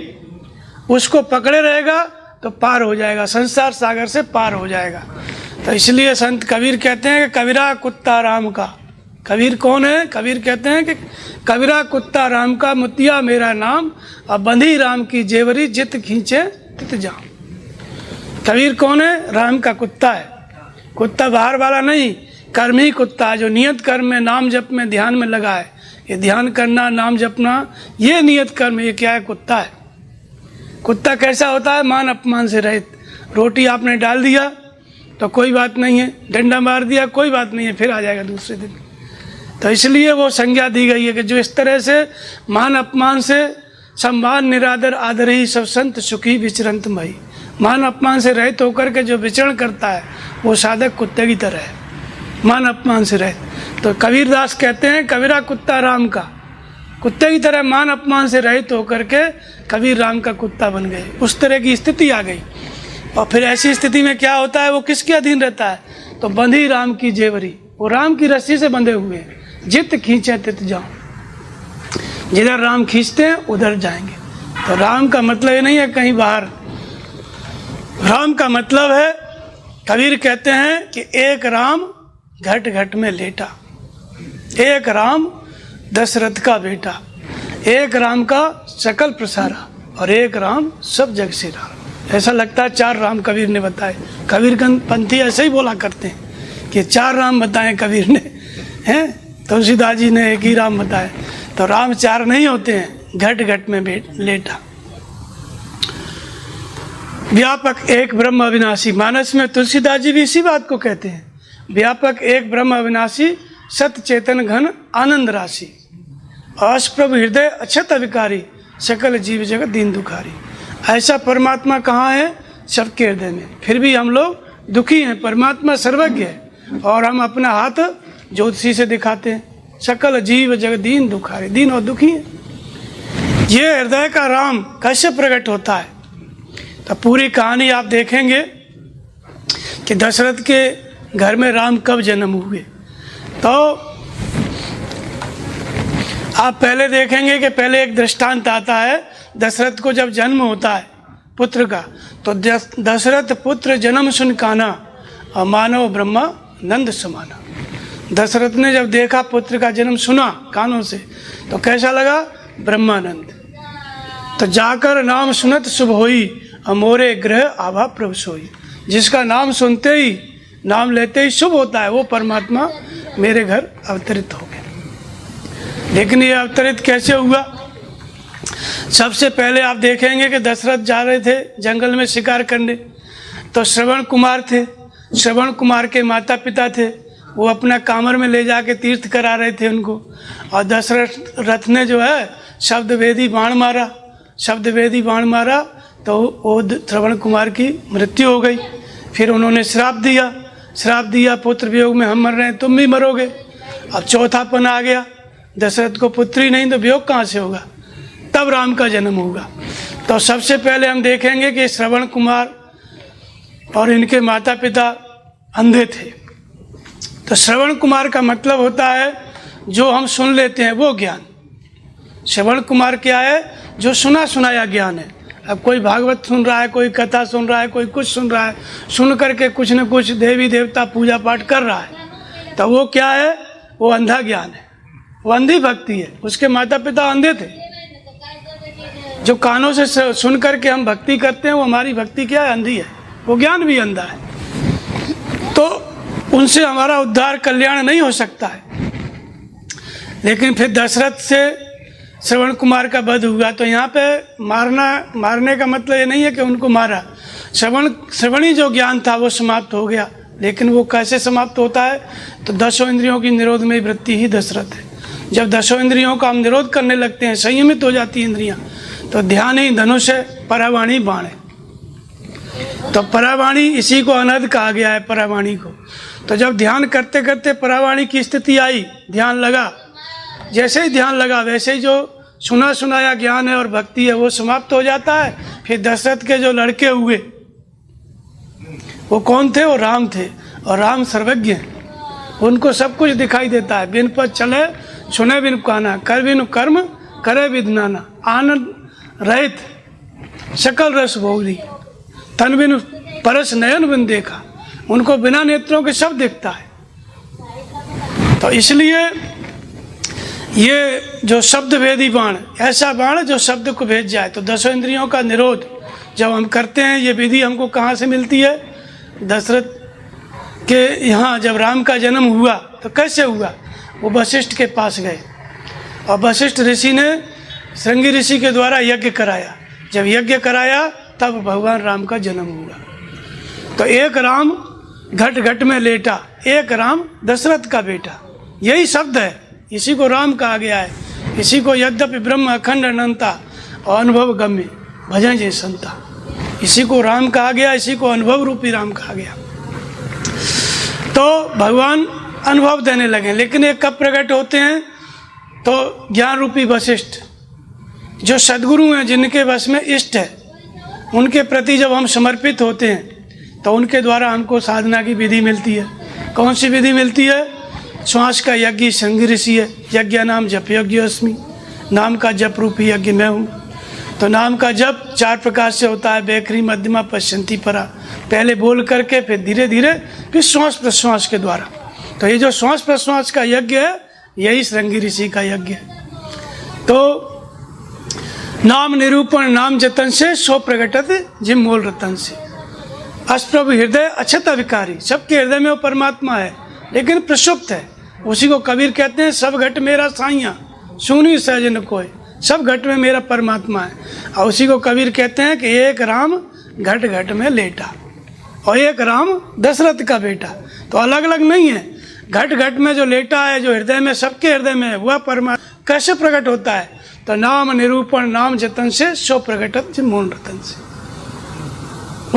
उसको पकड़े रहेगा तो पार हो जाएगा, संसार सागर से पार हो जाएगा। तो इसलिए संत कबीर कहते हैं कि कबीरा कुत्ता राम का। कबीर कौन है? कबीर कहते हैं कि कबीरा कुत्ता राम का, मुतिया मेरा नाम, और बंधी राम की जेवरी, जित खींचे तित जाम। कबीर कौन है? राम का कुत्ता है। कुत्ता बाहर वाला नहीं, कर्मी कुत्ता जो नियत कर्म में, नाम जप में, ध्यान में लगा है। ये ध्यान करना, नाम जपना, ये नियत कर्म, ये क्या है? कुत्ता है। कुत्ता कैसा होता है? मान अपमान से रहित। रोटी आपने डाल दिया तो कोई बात नहीं है, डंडा मार दिया कोई बात नहीं है, फिर आ जाएगा दूसरे दिन। तो इसलिए वो संज्ञा दी गई है कि जो इस तरह से मान अपमान से, सम्मान निरादर आदर ही सब संत सुखी विचरंत मई। मान अपमान से रहित होकर के जो विचरण करता है वो साधक कुत्ते की तरह है, मान अपमान से रहित। तो कबीरदास कहते हैं कबीरा कुत्ता राम का, कुत्ते की तरह मान अपमान से रहित होकर के कबीर राम का कुत्ता बन गए। उस तरह की स्थिति आ गई। और फिर ऐसी स्थिति में क्या होता है? वो किसके अधीन रहता है? तो बंधी राम की जेवरी, वो राम की रस्सी से बंधे हुए हैं। जित खींचे तित जाऊं, जिधर राम खींचते हैं उधर जाएंगे। तो राम का मतलब ये नहीं है कहीं बाहर, राम का मतलब है, कबीर कहते हैं कि एक राम घट घट में लेटा, एक राम दशरथ का बेटा, एक राम का सकल प्रसारा और एक राम सब जग से राम। ऐसा लगता है 4 राम कबीर ने बताए। कबीर पंथी ऐसे ही बोला करते हैं कि 4 राम बताए कबीर ने, हैं तुलसीदास जी ने एक ही राम बताए। तो राम 4 नहीं होते हैं, घट घट में लेटा। व्यापक एक ब्रह्म अविनाशी, मानस में तुलसीदास जी भी इसी बात को कहते हैं। व्यापक एक ब्रह्म अविनाशी, सत चेतन घन आनंद राशि, अष्टप्रभु हृदय अक्षत अविकारी, सकल जीव जगत दीन दुखारी। ऐसा परमात्मा कहाँ है? सबके हृदय में। फिर भी हम लोग दुखी हैं। परमात्मा सर्वज्ञ है और हम अपना हाथ ज्योतिषी से दिखाते हैं। सकल जीव जगत दीन दुखारी, दीन और दुखी है। ये हृदय का राम कैसे प्रकट होता है? तो पूरी कहानी आप देखेंगे कि दशरथ के घर में राम कब जन्म हुए। तो आप पहले देखेंगे कि पहले एक दृष्टांत आता है। दशरथ को जब जन्म होता है पुत्र का, तो दशरथ पुत्र जन्म सुन काना और मानव ब्रह्मा नंद समाना। दशरथ ने जब देखा पुत्र का जन्म सुना कानों से, तो कैसा लगा? ब्रह्मानंद। तो जाकर नाम सुनत शुभ होई, अमोरे ग्रह आभा प्रभु सोई। जिसका नाम सुनते ही, नाम लेते ही शुभ होता है, वो परमात्मा मेरे घर अवतरित हो गए। लेकिन ये अवतरित कैसे हुआ? सबसे पहले आप देखेंगे कि दशरथ जा रहे थे जंगल में शिकार करने, तो श्रवण कुमार थे। श्रवण कुमार के माता पिता थे, वो अपना कामर में ले जाके तीर्थ करा रहे थे उनको। और दशरथ ने जो है शब्दवेदी बाण मारा, शब्दवेदी बाण मारा तो वो श्रवण कुमार की मृत्यु हो गई। फिर उन्होंने श्राप दिया, पुत्र वियोग में हम मर रहे हैं, तुम भी मरोगे। अब चौथापन आ गया, दशरथ को पुत्री नहीं तो वियोग कहाँ से होगा? तब राम का जन्म होगा। तो सबसे पहले हम देखेंगे कि श्रवण कुमार और इनके माता पिता अंधे थे। तो श्रवण कुमार का मतलब होता है जो हम सुन लेते हैं वो ज्ञान। श्रवण कुमार क्या है? जो सुना सुनाया ज्ञान है। अब कोई भागवत सुन रहा है, कोई कथा सुन रहा है, कोई कुछ सुन रहा है, सुन करके कुछ न कुछ देवी देवता पूजा पाठ कर रहा है, तो वो क्या है? वो अंधा ज्ञान है, वो अंधी भक्ति है। उसके माता पिता अंधे थे। जो कानों से सुन करके हम भक्ति करते हैं, वो हमारी भक्ति क्या है? अंधी है, वो ज्ञान भी अंधा है। तो उनसे हमारा उद्धार कल्याण नहीं हो सकता है। लेकिन फिर दशरथ से श्रवण कुमार का वध हुआ। तो यहाँ पे मारने का मतलब ये नहीं है कि उनको मारा। श्रवणी जो ज्ञान था वो समाप्त हो गया। लेकिन वो कैसे समाप्त होता है? तो 10 इंद्रियों की निरोध में वृत्ति ही दशरथ है। जब 10 इंद्रियों का हम निरोध करने लगते हैं, संयमित हो जाती है इंद्रियां, तो ध्यान ही धनुष है, परावाणी बाण है। तो परावाणी, इसी को अनहद कहा गया है, परावाणी को। तो जब ध्यान करते करते परावाणी की स्थिति आई, ध्यान लगा, जैसे ही ध्यान लगा वैसे ही जो सुना सुनाया ज्ञान है और भक्ति है वो समाप्त हो जाता है। फिर दशरथ के जो लड़के हुए वो कौन थे? वो राम थे। और राम सर्वज्ञ हैं, उनको सब कुछ दिखाई देता है। बिन पद चले सुने बिन काना, कर बिन कर्म करे विधनाना, आनंद रहित सकल रस भोगी, तन बिन परस नयन बिन देखा। उनको बिना नेत्रों के सब दिखता है। तो इसलिए ये जो शब्द भेदी बाण, ऐसा बाण जो शब्द को भेज जाए। तो 10 इंद्रियों का निरोध जब हम करते हैं, ये विधि हमको कहाँ से मिलती है? दशरथ के यहाँ जब राम का जन्म हुआ तो कैसे हुआ? वो वशिष्ठ के पास गए और वशिष्ठ ऋषि ने श्रृंगी ऋषि के द्वारा यज्ञ कराया। जब यज्ञ कराया तब भगवान राम का जन्म हुआ। तो एक राम घट घट में लेटा, एक राम दशरथ का बेटा, यही शब्द है। इसी को राम कहा गया है। इसी को यद्यपि ब्रह्म अखंड अनंता और अनुभव गम्य भजन जय संता, इसी को राम कहा गया, इसी को अनुभव रूपी राम कहा गया। तो भगवान अनुभव देने लगे। लेकिन ये कब प्रकट होते हैं? तो ज्ञान रूपी वशिष्ठ, जो सद्गुरु हैं, जिनके वश में इष्ट है, उनके प्रति जब हम समर्पित होते हैं तो उनके द्वारा हमको साधना की विधि मिलती है। कौन सी विधि मिलती है? श्वास का यज्ञ शृंगी ऋषि है, यज्ञ नाम जप यज्ञ अस्मि, नाम का जप रूपी यज्ञ मैं हूँ। तो नाम का जप 4 प्रकार से होता है, बैखरी मध्यमा पश्चंती परा, पहले बोल करके फिर धीरे धीरे फिर श्वास प्रश्वास के द्वारा। तो ये जो श्वास प्रश्वास का यज्ञ है यही श्रृंगी ऋषि का यज्ञ है। तो नाम निरूपण नाम जतन से सो प्रगटत जिम मूल रतन से, अष्टप्रभु हृदय अक्षत अभिकारी, सबके हृदय में वो परमात्मा है लेकिन प्रसुप्त है। उसी को कबीर कहते हैं सब घट मेरा साइया सुनी सहजन कोय, सब घट में मेरा परमात्मा है। और उसी को कबीर कहते हैं कि एक राम घट घट में लेटा और एक राम दशरथ का बेटा, तो अलग अलग नहीं है। घट घट में जो लेटा है, जो हृदय में सबके हृदय में है, वह परमात्मा कैसे प्रकट होता है? तो नाम निरूपण नाम जतन से सो प्रकटत मूल रतन से।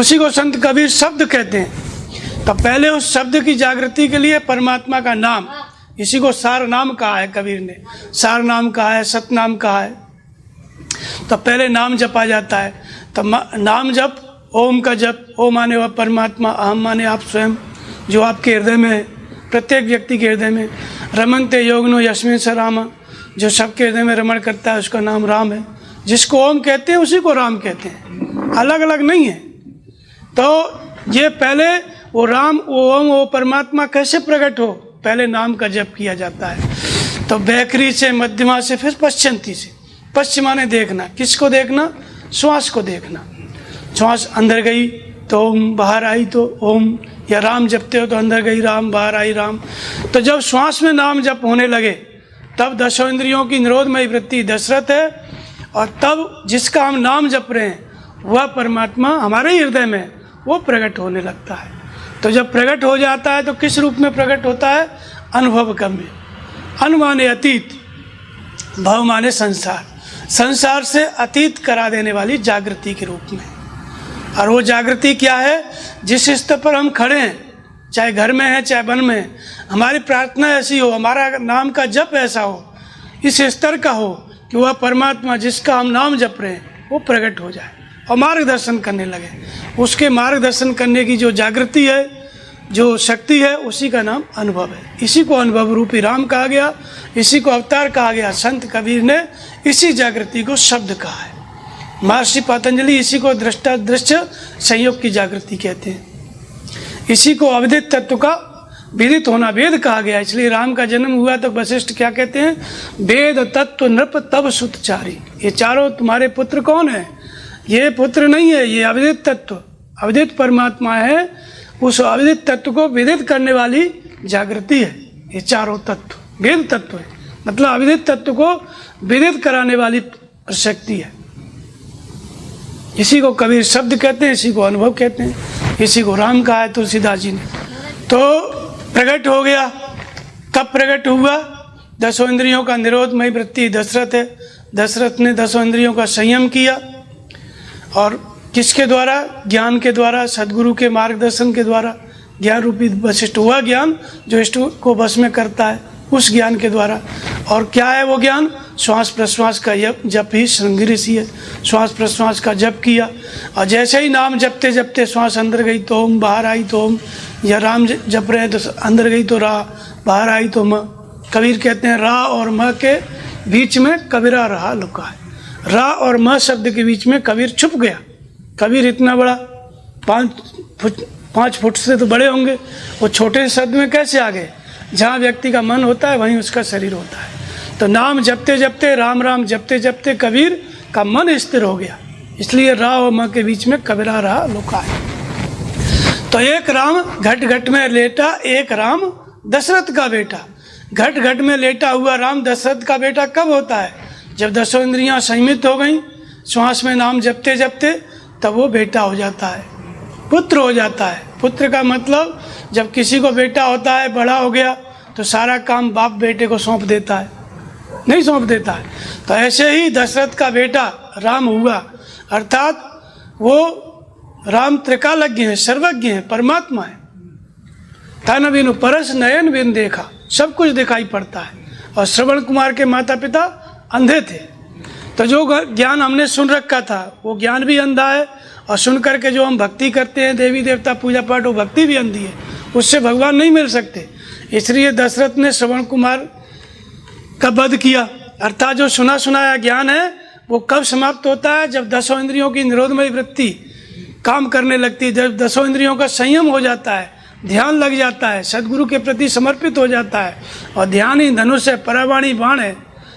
उसी को संत कबीर शब्द कहते हैं। तो पहले उस शब्द की जागृति के लिए परमात्मा का नाम, इसी को सार नाम कहा है कबीर ने, सार नाम कहा है, सतनाम कहा है। तो पहले नाम जपा जाता है। तो नाम जप, ओम का जप, ओम माने वह परमात्मा, अहम माने आप स्वयं जो आपके हृदय में है, प्रत्येक व्यक्ति के हृदय में। रमनते योगनो यस्मिन् स राम, जो सबके हृदय में रमण करता है उसका नाम राम है। जिसको ओम कहते हैं उसी को राम कहते हैं, अलग अलग नहीं है। तो ये पहले वो राम, वो ओम, वो परमात्मा कैसे प्रकट हो, पहले नाम का जप किया जाता है। तो बैखरी से, मध्यमा से, फिर पश्चंती से। पश्चिम माने देखना, किसको देखना? श्वास को देखना। श्वास अंदर गई तो ओम, बाहर आई तो ओम, या राम जपते हो तो अंदर गई राम, बाहर आई राम। तो जब श्वास में नाम जप होने लगे तब दशों इंद्रियों की निरोधमयी वृत्ति दशरथ है, और तब जिसका हम नाम जप रहे हैं वह परमात्मा हमारे ही हृदय में वो प्रकट होने लगता है। तो जब प्रकट हो जाता है तो किस रूप में प्रकट होता है? अनुभव गम्य। अनु माने अतीत, भव माने संसार, संसार से अतीत करा देने वाली जागृति के रूप में। और वो जागृति क्या है? जिस स्तर पर हम खड़े हैं, चाहे घर में है चाहे वन में, हमारी प्रार्थना ऐसी हो, हमारा नाम का जप ऐसा हो, इस स्तर का हो कि वह परमात्मा जिसका हम नाम जप रहे हैं वो प्रकट हो जाए और मार्गदर्शन करने लगे। उसके मार्गदर्शन करने की जो जागृति है, जो शक्ति है, उसी का नाम अनुभव है। इसी को अनुभव रूपी राम कहा गया, इसी को अवतार कहा गया। संत कबीर ने इसी जागृति को शब्द कहा है। महर्षि पतंजलि इसी को दृष्टा दृश्य संयोग की जागृति कहते हैं। इसी को अविदित तत्व का विदित होना वेद कहा गया। इसलिए राम का जन्म हुआ तो वशिष्ठ क्या कहते हैं? वेद तत्व नृप तब सुतचारी। ये चारों तुम्हारे पुत्र कौन है? ये पुत्र नहीं है, ये अविदित तत्व, अविदित परमात्मा है। उस अविदित तत्व को विदित करने वाली जागृति है। ये चारों तत्व वेद तत्व है, मतलब अविदित तत्व को विदित कराने वाली शक्ति है। इसी को कबीर शब्द कहते हैं, इसी को अनुभव कहते हैं, इसी को राम कहा है तुलसीदास जी ने। तो प्रकट हो गया। कब प्रकट हुआ? दसों इंद्रियों का निरोधमयी वृत्ति दशरथ है। दशरथ ने दसों इंद्रियों का संयम किया, और किसके द्वारा? ज्ञान के द्वारा, सदगुरु के मार्गदर्शन के द्वारा। ज्ञान रूपी वशिष्ठ हुआ ज्ञान जो इष्ट को बस में करता है, उस ज्ञान के द्वारा। और क्या है वो ज्ञान? श्वास प्रश्वास का जप ही श्रृंगी ऋषि है। श्वास प्रश्वास का जप किया, और जैसे ही नाम जपते जपते श्वास अंदर गई तो ओम, बाहर आई तो ओम, या राम जप रहे हैं तो अंदर गई तो रा, बाहर आई तो म। कबीर कहते हैं रा और म के बीच में कबीरा रहा लुका है। रा और म शब्द के बीच में कबीर छुप गया। कबीर इतना बड़ा 5 फुट से तो बड़े होंगे, वो छोटे शब्द में कैसे आ गए? जहाँ व्यक्ति का मन होता है वहीं उसका शरीर होता है। तो नाम जपते जपते, राम राम जपते जपते कबीर का मन स्थिर हो गया। इसलिए रा और म के बीच में कबीरा रहा लुका है। तो एक राम घट घट में लेटा, एक राम दशरथ का बेटा। घट घट में लेटा हुआ राम दशरथ का बेटा कब होता है? जब दसों इंद्रियां संयमित हो गई, श्वास में नाम जपते जपते, तब वो बेटा हो जाता है, पुत्र हो जाता है। पुत्र का मतलब जब किसी को बेटा होता है, बड़ा हो गया, तो सारा काम बाप बेटे को सौंप देता है, नहीं सौंप देता है। तो ऐसे ही दशरथ का बेटा राम हुआ, अर्थात वो राम त्रिकालज्ञ है, सर्वज्ञ है, परमात्मा है। तन बिनु परस नयन बिन देखा, सब कुछ दिखाई पड़ता है। और श्रवण कुमार के माता पिता अंधे थे, तो जो ज्ञान हमने सुन रखा था वो ज्ञान भी अंधा है, और सुन करके जो हम भक्ति करते हैं, देवी देवता पूजा पाठ, वो भक्ति भी अंधी है, उससे भगवान नहीं मिल सकते। इसलिए दशरथ ने श्रवण कुमार का वध किया। अर्थात जो सुना सुनाया ज्ञान है वो कब समाप्त होता है? जब दसों इंद्रियों की निरोधमयी वृत्ति काम करने लगती है, जब दसों इंद्रियों का संयम हो जाता है, ध्यान लग जाता है, सदगुरु के प्रति समर्पित हो जाता है, और ध्यान ही धनुष है, परावाणी बाण है।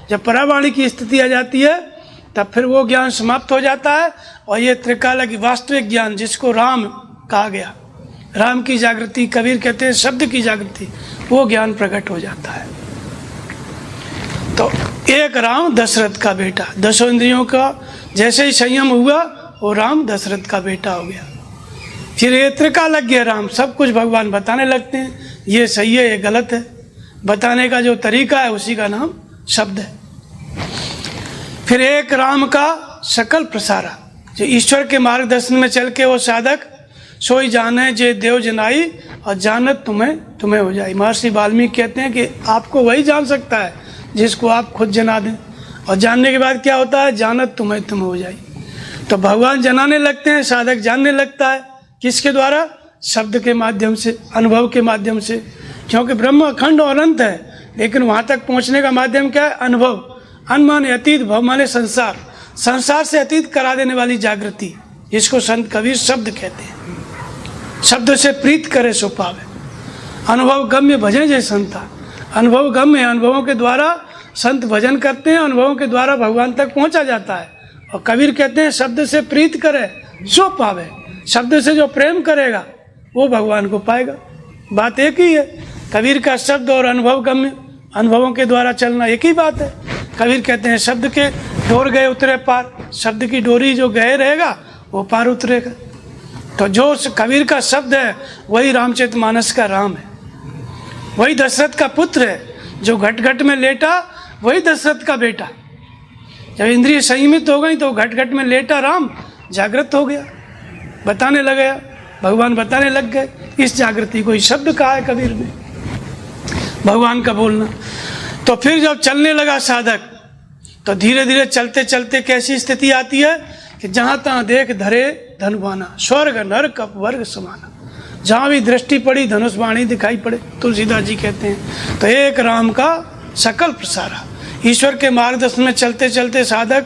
जब परावाणी की स्थिति आ जाती है तब फिर वो ज्ञान समाप्त हो जाता है, और ये त्रिकाल की वास्तविक ज्ञान जिसको राम कहा गया, राम की जागृति, कबीर कहते हैं शब्द की जागृति, वो ज्ञान प्रकट हो जाता है। तो एक राम दशरथ का बेटा, दसों इंद्रियों का जैसे ही संयम हुआ वो राम दशरथ का बेटा हो गया। फिर ये त्रिकालज्ञ राम, सब कुछ भगवान बताने लगते हैं, ये सही है ये गलत है, बताने का जो तरीका है उसी का नाम शब्द है। फिर एक राम का सकल प्रसारा, जो ईश्वर के मार्गदर्शन में चल के वो साधक सोई जाने जे देव जनाई और जानत तुम्हें हो जाए। महर्षि वाल्मीकि कहते हैं कि आपको वही जान सकता है जिसको आप खुद जना दें, और जानने के बाद क्या होता है? जानत तुम्हें हो जाए। तो भगवान जनाने लगते हैं, साधक जानने लगता है। किसके द्वारा? शब्द के माध्यम से, अनुभव के माध्यम से, क्योंकि ब्रह्म अखंड और अनंत है, लेकिन वहाँ तक पहुँचने का माध्यम क्या है? अनुभव। अन माने अतीत, भव माने संसार, संसार से अतीत करा देने वाली जागृति, जिसको संत कबीर शब्द कहते हैं। शब्द से प्रीत करे सो पावे, अनुभव गम्य भजन जय संता। अनुभव गम्य, अनुभवों के द्वारा संत भजन करते हैं, अनुभवों के द्वारा भगवान तक पहुंचा जाता है। और कबीर कहते हैं शब्द से प्रीत करे सो पावे, शब्द से जो प्रेम करेगा वो भगवान को पाएगा। बात एक ही है, कबीर का शब्द और अनुभव गम्य, अनुभवों के द्वारा चलना एक ही बात है। कबीर कहते हैं शब्द के डोर गए उतरे पार, शब्द की डोरी जो गए रहेगा वो पार उतरेगा। तो जो कबीर का शब्द है वही रामचरितमानस का राम है, वही दशरथ का पुत्र है। जो घट घट में लेटा वही दशरथ का बेटा। जब इंद्रिय संयमित हो गई तो घट घट में लेटा राम जागृत हो गया, बताने लग गया, भगवान बताने लग गए। इस जागृति को ही शब्द कहा है कबीर ने, भगवान का बोलना। तो फिर जब चलने लगा साधक तो धीरे धीरे चलते चलते कैसी स्थिति आती है कि जहाँ तहाँ देख धरे धनुबाना, स्वर्ग नरक अपवर्ग समाना। जहाँ भी दृष्टि पड़ी धनुष बाणी दिखाई पड़े, तुलसीदास जी कहते हैं। तो एक राम का सकल प्रसारा, ईश्वर के मार्गदर्शन में चलते चलते साधक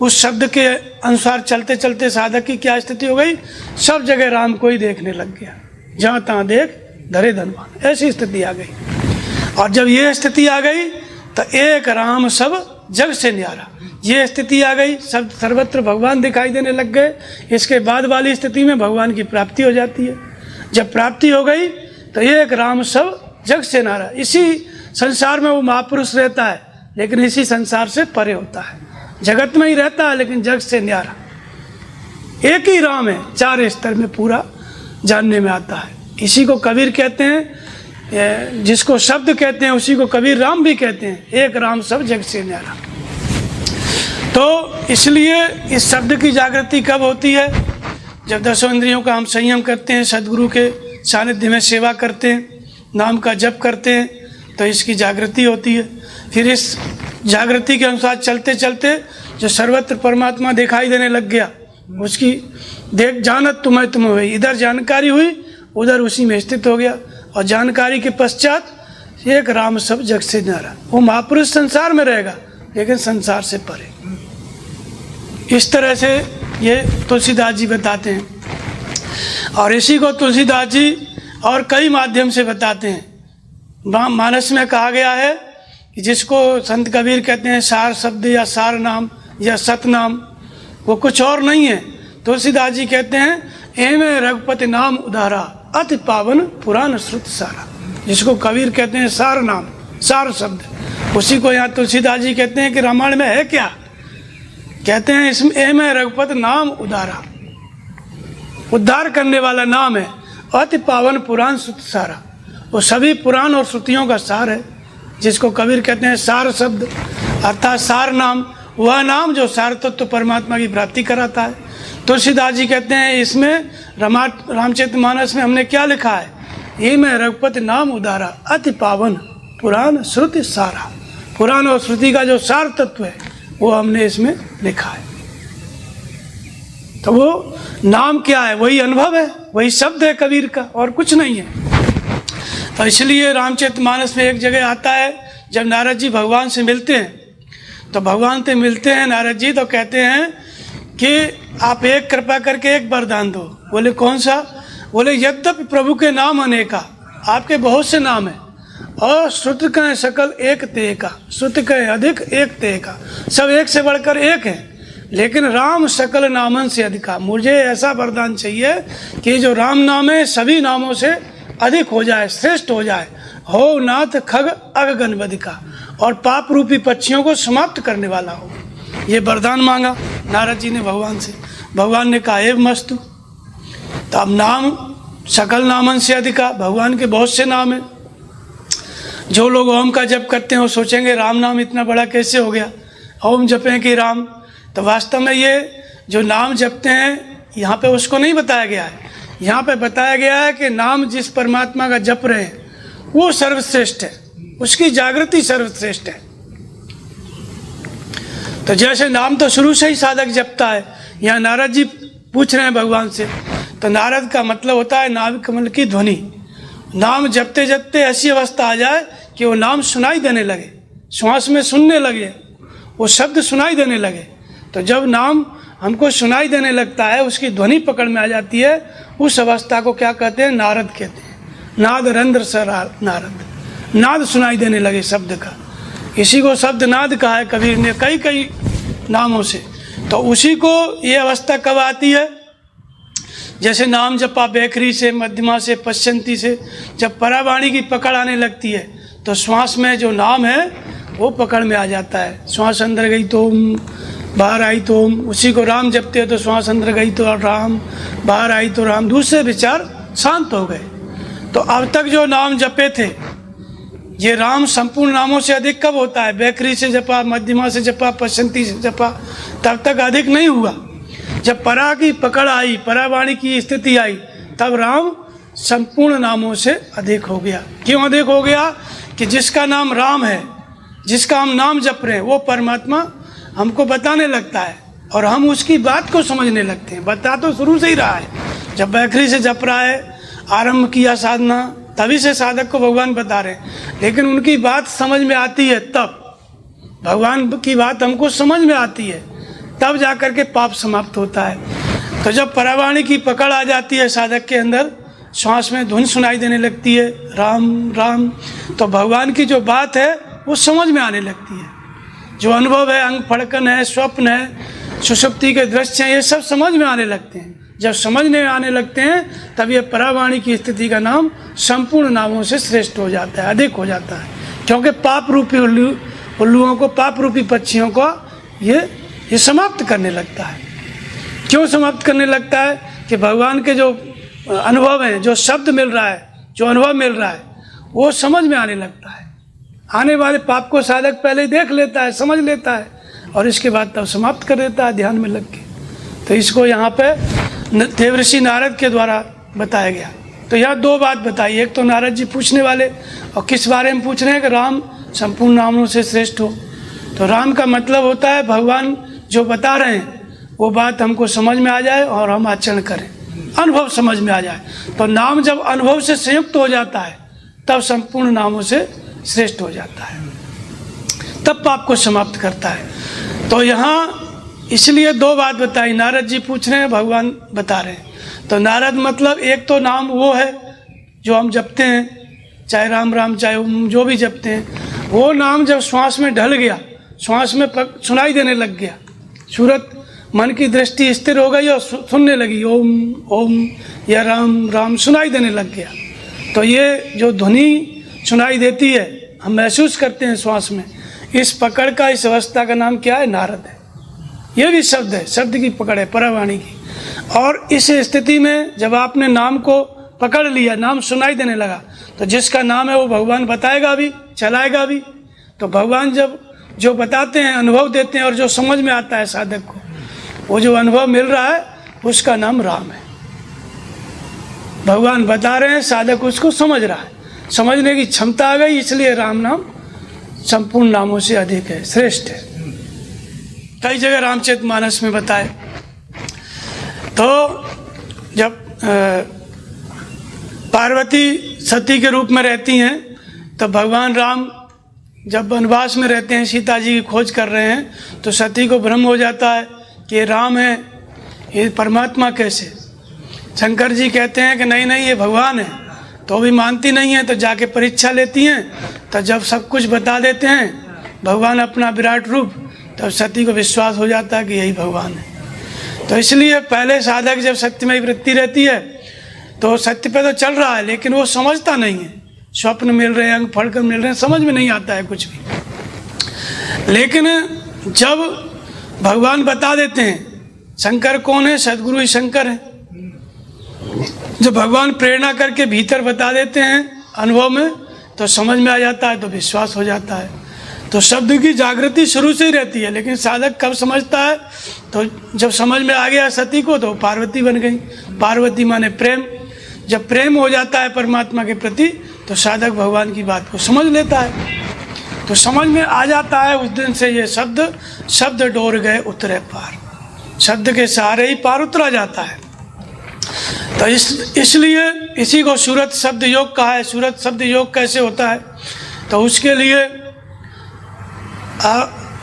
उस शब्द के अनुसार चलते चलते साधक की क्या स्थिति हो गई? सब जगह राम को ही देखने लग गया, जहाँ तहाँ देख धरे धनुबान, ऐसी स्थिति आ गई। और जब ये स्थिति आ गई तो एक राम सब जग से न्यारा, ये स्थिति आ गई, सब सर्वत्र भगवान दिखाई देने लग गए। इसके बाद वाली स्थिति में भगवान की प्राप्ति हो जाती है। जब प्राप्ति हो गई तो एक राम सब जग से न्यारा, इसी संसार में वो महापुरुष रहता है लेकिन इसी संसार से परे होता है, जगत में ही रहता है लेकिन जग से न्यारा। एक ही राम है, चार स्तर में पूरा जानने में आता है। इसी को कबीर कहते हैं, जिसको शब्द कहते हैं उसी को कबीर राम भी कहते हैं। एक राम सब जग से न्यारा। तो इसलिए इस शब्द की जागृति कब होती है? जब दसों इंद्रियों का हम संयम करते हैं, सदगुरु के सानिध्य में सेवा करते हैं, नाम का जप करते हैं, तो इसकी जागृति होती है। फिर इस जागृति के अनुसार चलते चलते जो सर्वत्र परमात्मा दिखाई देने लग गया, उसकी देख जानत तुम्हें हुई, इधर जानकारी हुई उधर उसी में स्थित हो गया। और जानकारी के पश्चात एक राम सब जग से न्यारा, वो महापुरुष संसार में रहेगा लेकिन संसार से परे। इस तरह से ये तुलसीदास जी बताते हैं। और इसी को तुलसीदास जी और कई माध्यम से बताते हैं। मानस में कहा गया है कि जिसको संत कबीर कहते हैं सार शब्द या सार नाम या सतनाम, वो कुछ और नहीं है। तुलसीदास जी कहते हैं एमे रघुपति नाम उदारा अति पावन पुराण श्रुत सारा, जिसको कबीर कहते हैं सार नाम, सार शब्द, उसी को यहाँ तुलसीदास जी कहते हैं कि रामायण में है क्या? कहते हैं इसमें एमे रघुपति नाम उदारा, उद्धार करने वाला नाम है। अति पावन पुराण श्रुत सारा, वो सभी पुराण और श्रुतियों का सार है, जिसको कबीर कहते हैं सार शब्द, अर्थात सार नाम, वह नाम जो सार तत्व परमात्मा की प्राप्ति कराता है। तुलसीदास जी कहते हैं इसमें रामचरितमानस में हमने क्या लिखा है? ये में रघुपति नाम उदारा अति पावन पुराण श्रुति सारा, पुराण और श्रुति का जो सार तत्व है वो हमने इसमें लिखा है। तो वो नाम क्या है? वही अनुभव है, वही शब्द है कबीर का, और कुछ नहीं है। तो इसलिए रामचरितमानस में एक जगह आता है, जब नारद जी भगवान से मिलते हैं तो भगवान से मिलते हैं नारद जी, तो कहते हैं कि आप एक कृपा करके एक वरदान दो। बोले कौन सा? बोले यद्यपि प्रभु के नाम अनेका, आपके बहुत से नाम हैं, और श्रुत कहें सकल एक ते का, श्रुत कहें अधिक एक ते का, सब एक से बढ़कर एक है, लेकिन राम सकल नामन से अधिका। मुझे ऐसा वरदान चाहिए कि जो राम नाम है सभी नामों से अधिक हो जाए, श्रेष्ठ हो जाए। हो नाथ खग अग गणपति का, और पाप रूपी पक्षियों को समाप्त करने वाला हो। ये वरदान मांगा नारद जी ने भगवान से। भगवान ने कहा एव मस्तु। तो अब नाम सकल नामन से अधिका, भगवान के बहुत से नाम हैं। जो लोग ओम का जप करते हैं वो सोचेंगे राम नाम इतना बड़ा कैसे हो गया, ओम जपें कि राम। तो वास्तव में ये जो नाम जपते हैं यहाँ पे उसको नहीं बताया गया है। यहाँ पे बताया गया है कि नाम जिस परमात्मा का जप रहे हैं वो सर्वश्रेष्ठ है, उसकी जागृति सर्वश्रेष्ठ है। तो जैसे नाम तो शुरू से ही साधक जपता है, यहाँ नारद जी पूछ रहे हैं भगवान से, तो नारद का मतलब होता है नाभ कमल की ध्वनि। नाम जपते जपते ऐसी अवस्था आ जाए कि वो नाम सुनाई देने लगे, श्वास में सुनने लगे, वो शब्द सुनाई देने लगे। तो जब नाम हमको सुनाई देने लगता है, उसकी ध्वनि पकड़ में आ जाती है, उस अवस्था को क्या कहते हैं? नारद कहते हैं। नाद रंध्र सर नारद, नाद सुनाई देने लगे शब्द का, इसी को शब्द नाद कहा है कबीर ने कई कई नामों से। तो उसी को ये अवस्था कब आती है? जैसे नाम जपा बेखरी से, मध्यमा से, पश्चंती से, जब परावाणी की पकड़ आने लगती है तो श्वास में जो नाम है वो पकड़ में आ जाता है। श्वास अंदर गई तो ओम, बाहर आई तो ओम, उसी को राम जपते हैं तो श्वास अंदर गई तो राम, बाहर आई तो राम, दूसरे विचार शांत हो गए। तो अब तक जो नाम जपे थे, ये राम संपूर्ण नामों से अधिक कब होता है? बेखरी से जपा, मध्यमा से जपा, पश्चंती से जपा, तब तक अधिक नहीं हुआ। जब परा की पकड़ आई, परावाणी की स्थिति आई, तब राम संपूर्ण नामों से अधिक हो गया। क्यों अधिक हो गया? कि जिसका नाम राम है, जिसका हम नाम जप रहे हैं, वो परमात्मा हमको बताने लगता है और हम उसकी बात को समझने लगते हैं। बता तो शुरू से ही रहा है, जब बेखरी से जप रहा है, आरंभ किया साधना, तभी से साधक को भगवान बता रहे हैं। लेकिन उनकी बात समझ में आती है तब, भगवान की बात हमको समझ में आती है तब जाकर के पाप समाप्त होता है। तो जब परावाणी की पकड़ आ जाती है साधक के अंदर, श्वास में धुन सुनाई देने लगती है राम राम, तो भगवान की जो बात है वो समझ में आने लगती है। जो अनुभव है, अंग फड़कन है, स्वप्न है, सुषुप्ति के दृश्य हैं, ये सब समझ में आने लगते हैं। जब समझने आने लगते हैं तब ये परावाणी की स्थिति का नाम संपूर्ण नामों से श्रेष्ठ हो जाता है, अधिक हो जाता है। क्योंकि पाप रूपी उल्लुओं को, पाप रूपी पक्षियों को ये समाप्त करने लगता है। क्यों समाप्त करने लगता है? कि भगवान के जो अनुभव हैं, जो शब्द मिल रहा है, जो अनुभव मिल रहा है, वो समझ में आने लगता है। आने वाले पाप को साधक पहले देख लेता है, समझ लेता है, और इसके बाद तब समाप्त कर देता है ध्यान में लग के। तो इसको यहाँ पे देवर्षि नारद के द्वारा बताया गया। तो यहाँ दो बात बताई, एक तो नारद जी पूछने वाले, और किस बारे में पूछ रहे हैं? कि राम संपूर्ण नामों से श्रेष्ठ हो। तो राम का मतलब होता है भगवान जो बता रहे हैं वो बात हमको समझ में आ जाए और हम आचरण करें, अनुभव समझ में आ जाए। तो नाम जब अनुभव से संयुक्त हो जाता है तब संपूर्ण नामों से श्रेष्ठ हो जाता है, तब पाप को समाप्त करता है। तो यहाँ इसलिए दो बात बताई, नारद जी पूछ रहे हैं, भगवान बता रहे हैं। तो नारद मतलब एक तो नाम वो है जो हम जपते हैं, चाहे राम राम, चाहे जो भी जपते हैं, वो नाम जब श्वास में ढल गया, श्वास में सुनाई देने लग गया, सूरत मन की दृष्टि स्थिर हो गई और सुनने लगी, ओम ओम या राम राम सुनाई देने लग गया। तो ये जो ध्वनि सुनाई देती है, हम महसूस करते हैं श्वास में, इस पकड़ का, इस अवस्था का नाम क्या है? नारद है। ये भी शब्द है, शब्द की पकड़ है, परावाणी की। और इस स्थिति में जब आपने नाम को पकड़ लिया, नाम सुनाई देने लगा, तो जिसका नाम है वो भगवान बताएगा भी, चलाएगा भी। तो भगवान जब जो बताते हैं, अनुभव देते हैं, और जो समझ में आता है साधक को, वो जो अनुभव मिल रहा है उसका नाम राम है। भगवान बता रहे हैं, साधक उसको समझ रहा है, समझने की क्षमता आ गई, इसलिए राम नाम संपूर्ण नामों से अधिक है, श्रेष्ठ है। कई जगह रामचरितमानस में बताए। तो जब पार्वती सती के रूप में रहती हैं, तो भगवान राम जब वनवास में रहते हैं, सीता जी की खोज कर रहे हैं, तो सती को भ्रम हो जाता है कि ये राम है, ये परमात्मा कैसे। शंकर जी कहते हैं कि नहीं नहीं ये भगवान है, तो भी मानती नहीं है। तो जाके परीक्षा लेती हैं, तो जब सब कुछ बता देते हैं भगवान अपना विराट रूप, तब सती को विश्वास हो जाता है कि यही भगवान है। तो इसलिए पहले साधक जब सत्यमयी वृत्ति रहती है तो सत्य पे तो चल रहा है, लेकिन वो समझता नहीं है। स्वप्न मिल रहे हैं, अंग फड़कर मिल रहे हैं, समझ में नहीं आता है कुछ भी। लेकिन जब भगवान बता देते हैं, शंकर कौन है, सदगुरु ही शंकर है। जब भगवान प्रेरणा करके भीतर बता देते हैं अनुभव में, तो समझ में आ जाता है, तो विश्वास हो जाता है। तो शब्द की जागृति शुरू से ही रहती है, लेकिन साधक कब समझता है, तो जब समझ में आ गया सती को, तो पार्वती बन गई। पार्वती माने प्रेम। जब प्रेम हो जाता है परमात्मा के प्रति, तो साधक भगवान की बात को समझ लेता है। तो समझ में आ जाता है। उस दिन से ये शब्द डोर गए उतरे पार। शब्द के सहारे ही पार उतरा जाता है। तो इसलिए इसी को सूरत शब्द योग कहा है। सूरत शब्द योग कैसे होता है, तो उसके लिए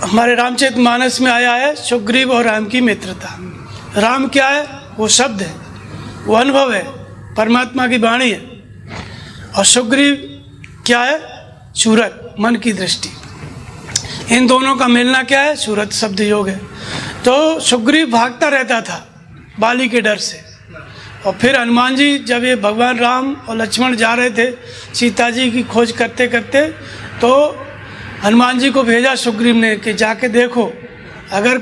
हमारे रामचरितमानस में आया है सुग्रीव और राम की मित्रता। राम क्या है, वो शब्द है, वो अनुभव है, परमात्मा की वाणी है। और सुग्रीव क्या है, सूरत, मन की दृष्टि। इन दोनों का मिलना क्या है, सूरत शब्द योग है। तो सुग्रीव भागता रहता था बाली के डर से, और फिर हनुमान जी जब ये भगवान राम और लक्ष्मण जा रहे थे सीता जी की खोज करते करते, तो हनुमान जी को भेजा सुग्रीव ने कि जाके देखो, अगर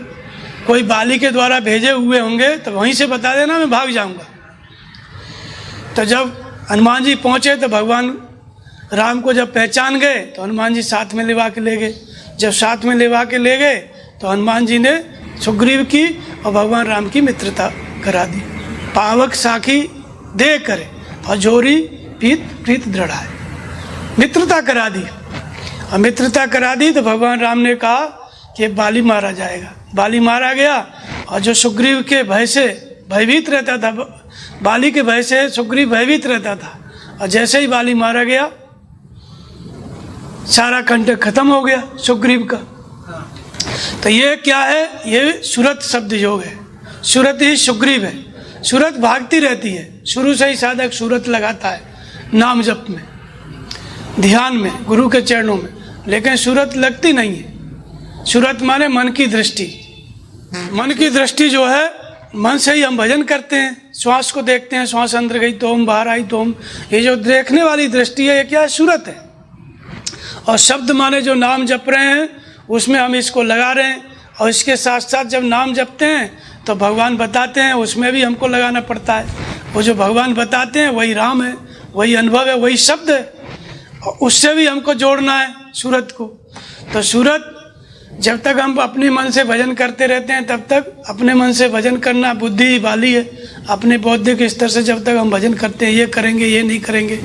कोई बाली के द्वारा भेजे हुए होंगे तो वहीं से बता देना, मैं भाग जाऊंगा। तो जब हनुमान जी पहुंचे तो भगवान राम को जब पहचान गए, तो हनुमान जी साथ में लेवा के ले गए। जब साथ में लेवा के ले गए, तो हनुमान जी ने सुग्रीव की और भगवान राम की मित्रता करा दी। पावक साखी दे करे और जोरी प्रीत दृढ़ाए, मित्रता करा दी। और मित्रता करा दी तो भगवान राम ने कहा कि बाली मारा जाएगा। बाली मारा गया, और जो सुग्रीव के भय से भयभीत रहता था, बाली के भय से सुग्रीव भयभीत रहता था, और जैसे ही बाली मारा गया सारा कंटक खत्म हो गया सुग्रीव का। तो ये क्या है, ये सूरत शब्द योग है। सूरत ही सुग्रीव है। सूरत भागती रहती है। शुरू से ही साधक सूरत लगाता है नाम जप में, ध्यान में, गुरु के चरणों में, लेकिन सूरत लगती नहीं है। सूरत माने मन की दृष्टि। मन की दृष्टि जो है, मन से ही हम भजन करते हैं। श्वास को देखते हैं, श्वास अंदर गई तो हम, बाहर आई तो हम। ये जो देखने वाली दृष्टि है, ये क्या है, सूरत है। और शब्द माने जो नाम जप रहे हैं, उसमें हम इसको लगा रहे हैं। और इसके साथ साथ जब नाम जपते हैं तो भगवान बताते हैं, उसमें भी हमको लगाना पड़ता है। वो जो भगवान बताते हैं वही राम है, वही अनुभव है, वही शब्द है, और उससे भी हमको जोड़ना है सूरत को। तो सूरत जब तक हम अपने मन से भजन करते रहते हैं, तब तक अपने मन से भजन करना बुद्धि ही वाली है। अपने बौद्धिक स्तर से जब तक हम भजन करते हैं, ये करेंगे ये नहीं करेंगे,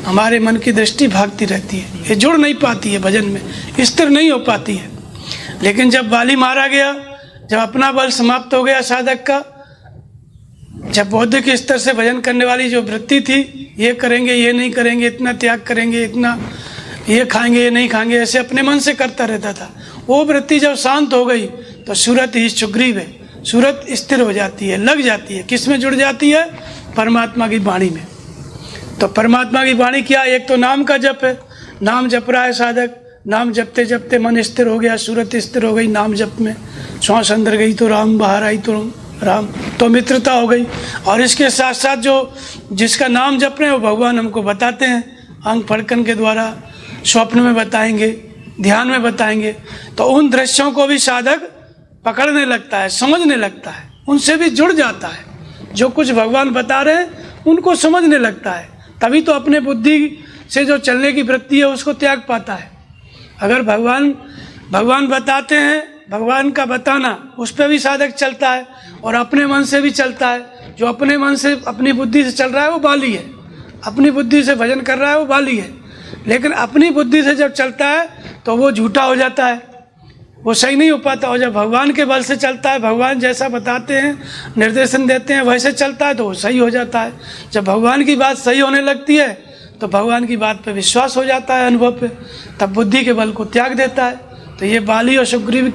हमारे मन की दृष्टि भागती रहती है, ये जुड़ नहीं पाती है भजन में, स्थिर नहीं हो पाती है। लेकिन जब बाली मारा गया, जब अपना बल समाप्त हो गया साधक का, जब बौद्धिक स्तर से भजन करने वाली जो वृत्ति थी, ये करेंगे ये नहीं करेंगे, इतना त्याग करेंगे, इतना ये खाएंगे ये नहीं खाएंगे, ऐसे अपने मन से करता रहता था, वो वृत्ति जब शांत हो गई तो सूरत ही सुग्रीव है। सूरत स्थिर हो जाती है, लग जाती है। किस में जुड़ जाती है, परमात्मा की वाणी में। तो परमात्मा की वाणी क्या, एक तो नाम का जप है, नाम जप रहा है साधक, नाम जपते जपते मन स्थिर हो गया, सूरत स्थिर हो गई नाम जप में। श्वास अंदर गई तो राम, बाहर आई तो राम, तो मित्रता हो गई। और इसके साथ साथ जो जिसका नाम जप रहे हैं वो भगवान हमको बताते हैं, अंग फड़कन के द्वारा, स्वप्न में बताएंगे, ध्यान में बताएंगे। तो उन दृश्यों को भी साधक पकड़ने लगता है, समझने लगता है, उनसे भी जुड़ जाता है। जो कुछ भगवान बता रहे हैं उनको समझने लगता है, तभी तो अपने बुद्धि से जो चलने की वृत्ति है उसको त्याग पाता है। अगर भगवान बताते हैं, भगवान का बताना, उस पर भी साधक चलता है और अपने मन से भी चलता है। जो अपने मन से, अपनी बुद्धि से चल रहा है वो बाली है, अपनी बुद्धि से भजन कर रहा है वो बाली है। लेकिन अपनी बुद्धि से जब चलता है तो वो झूठा हो जाता है, वो सही नहीं हो पाता। और जब भगवान के बल से चलता है, भगवान जैसा बताते हैं, निर्देशन देते हैं, वैसे चलता है तो वो सही हो जाता है। जब भगवान की बात सही होने लगती है तो भगवान की बात पे विश्वास हो जाता है, अनुभव पे, तब बुद्धि के बल को त्याग देता है। तो ये बाली और सुग्रीव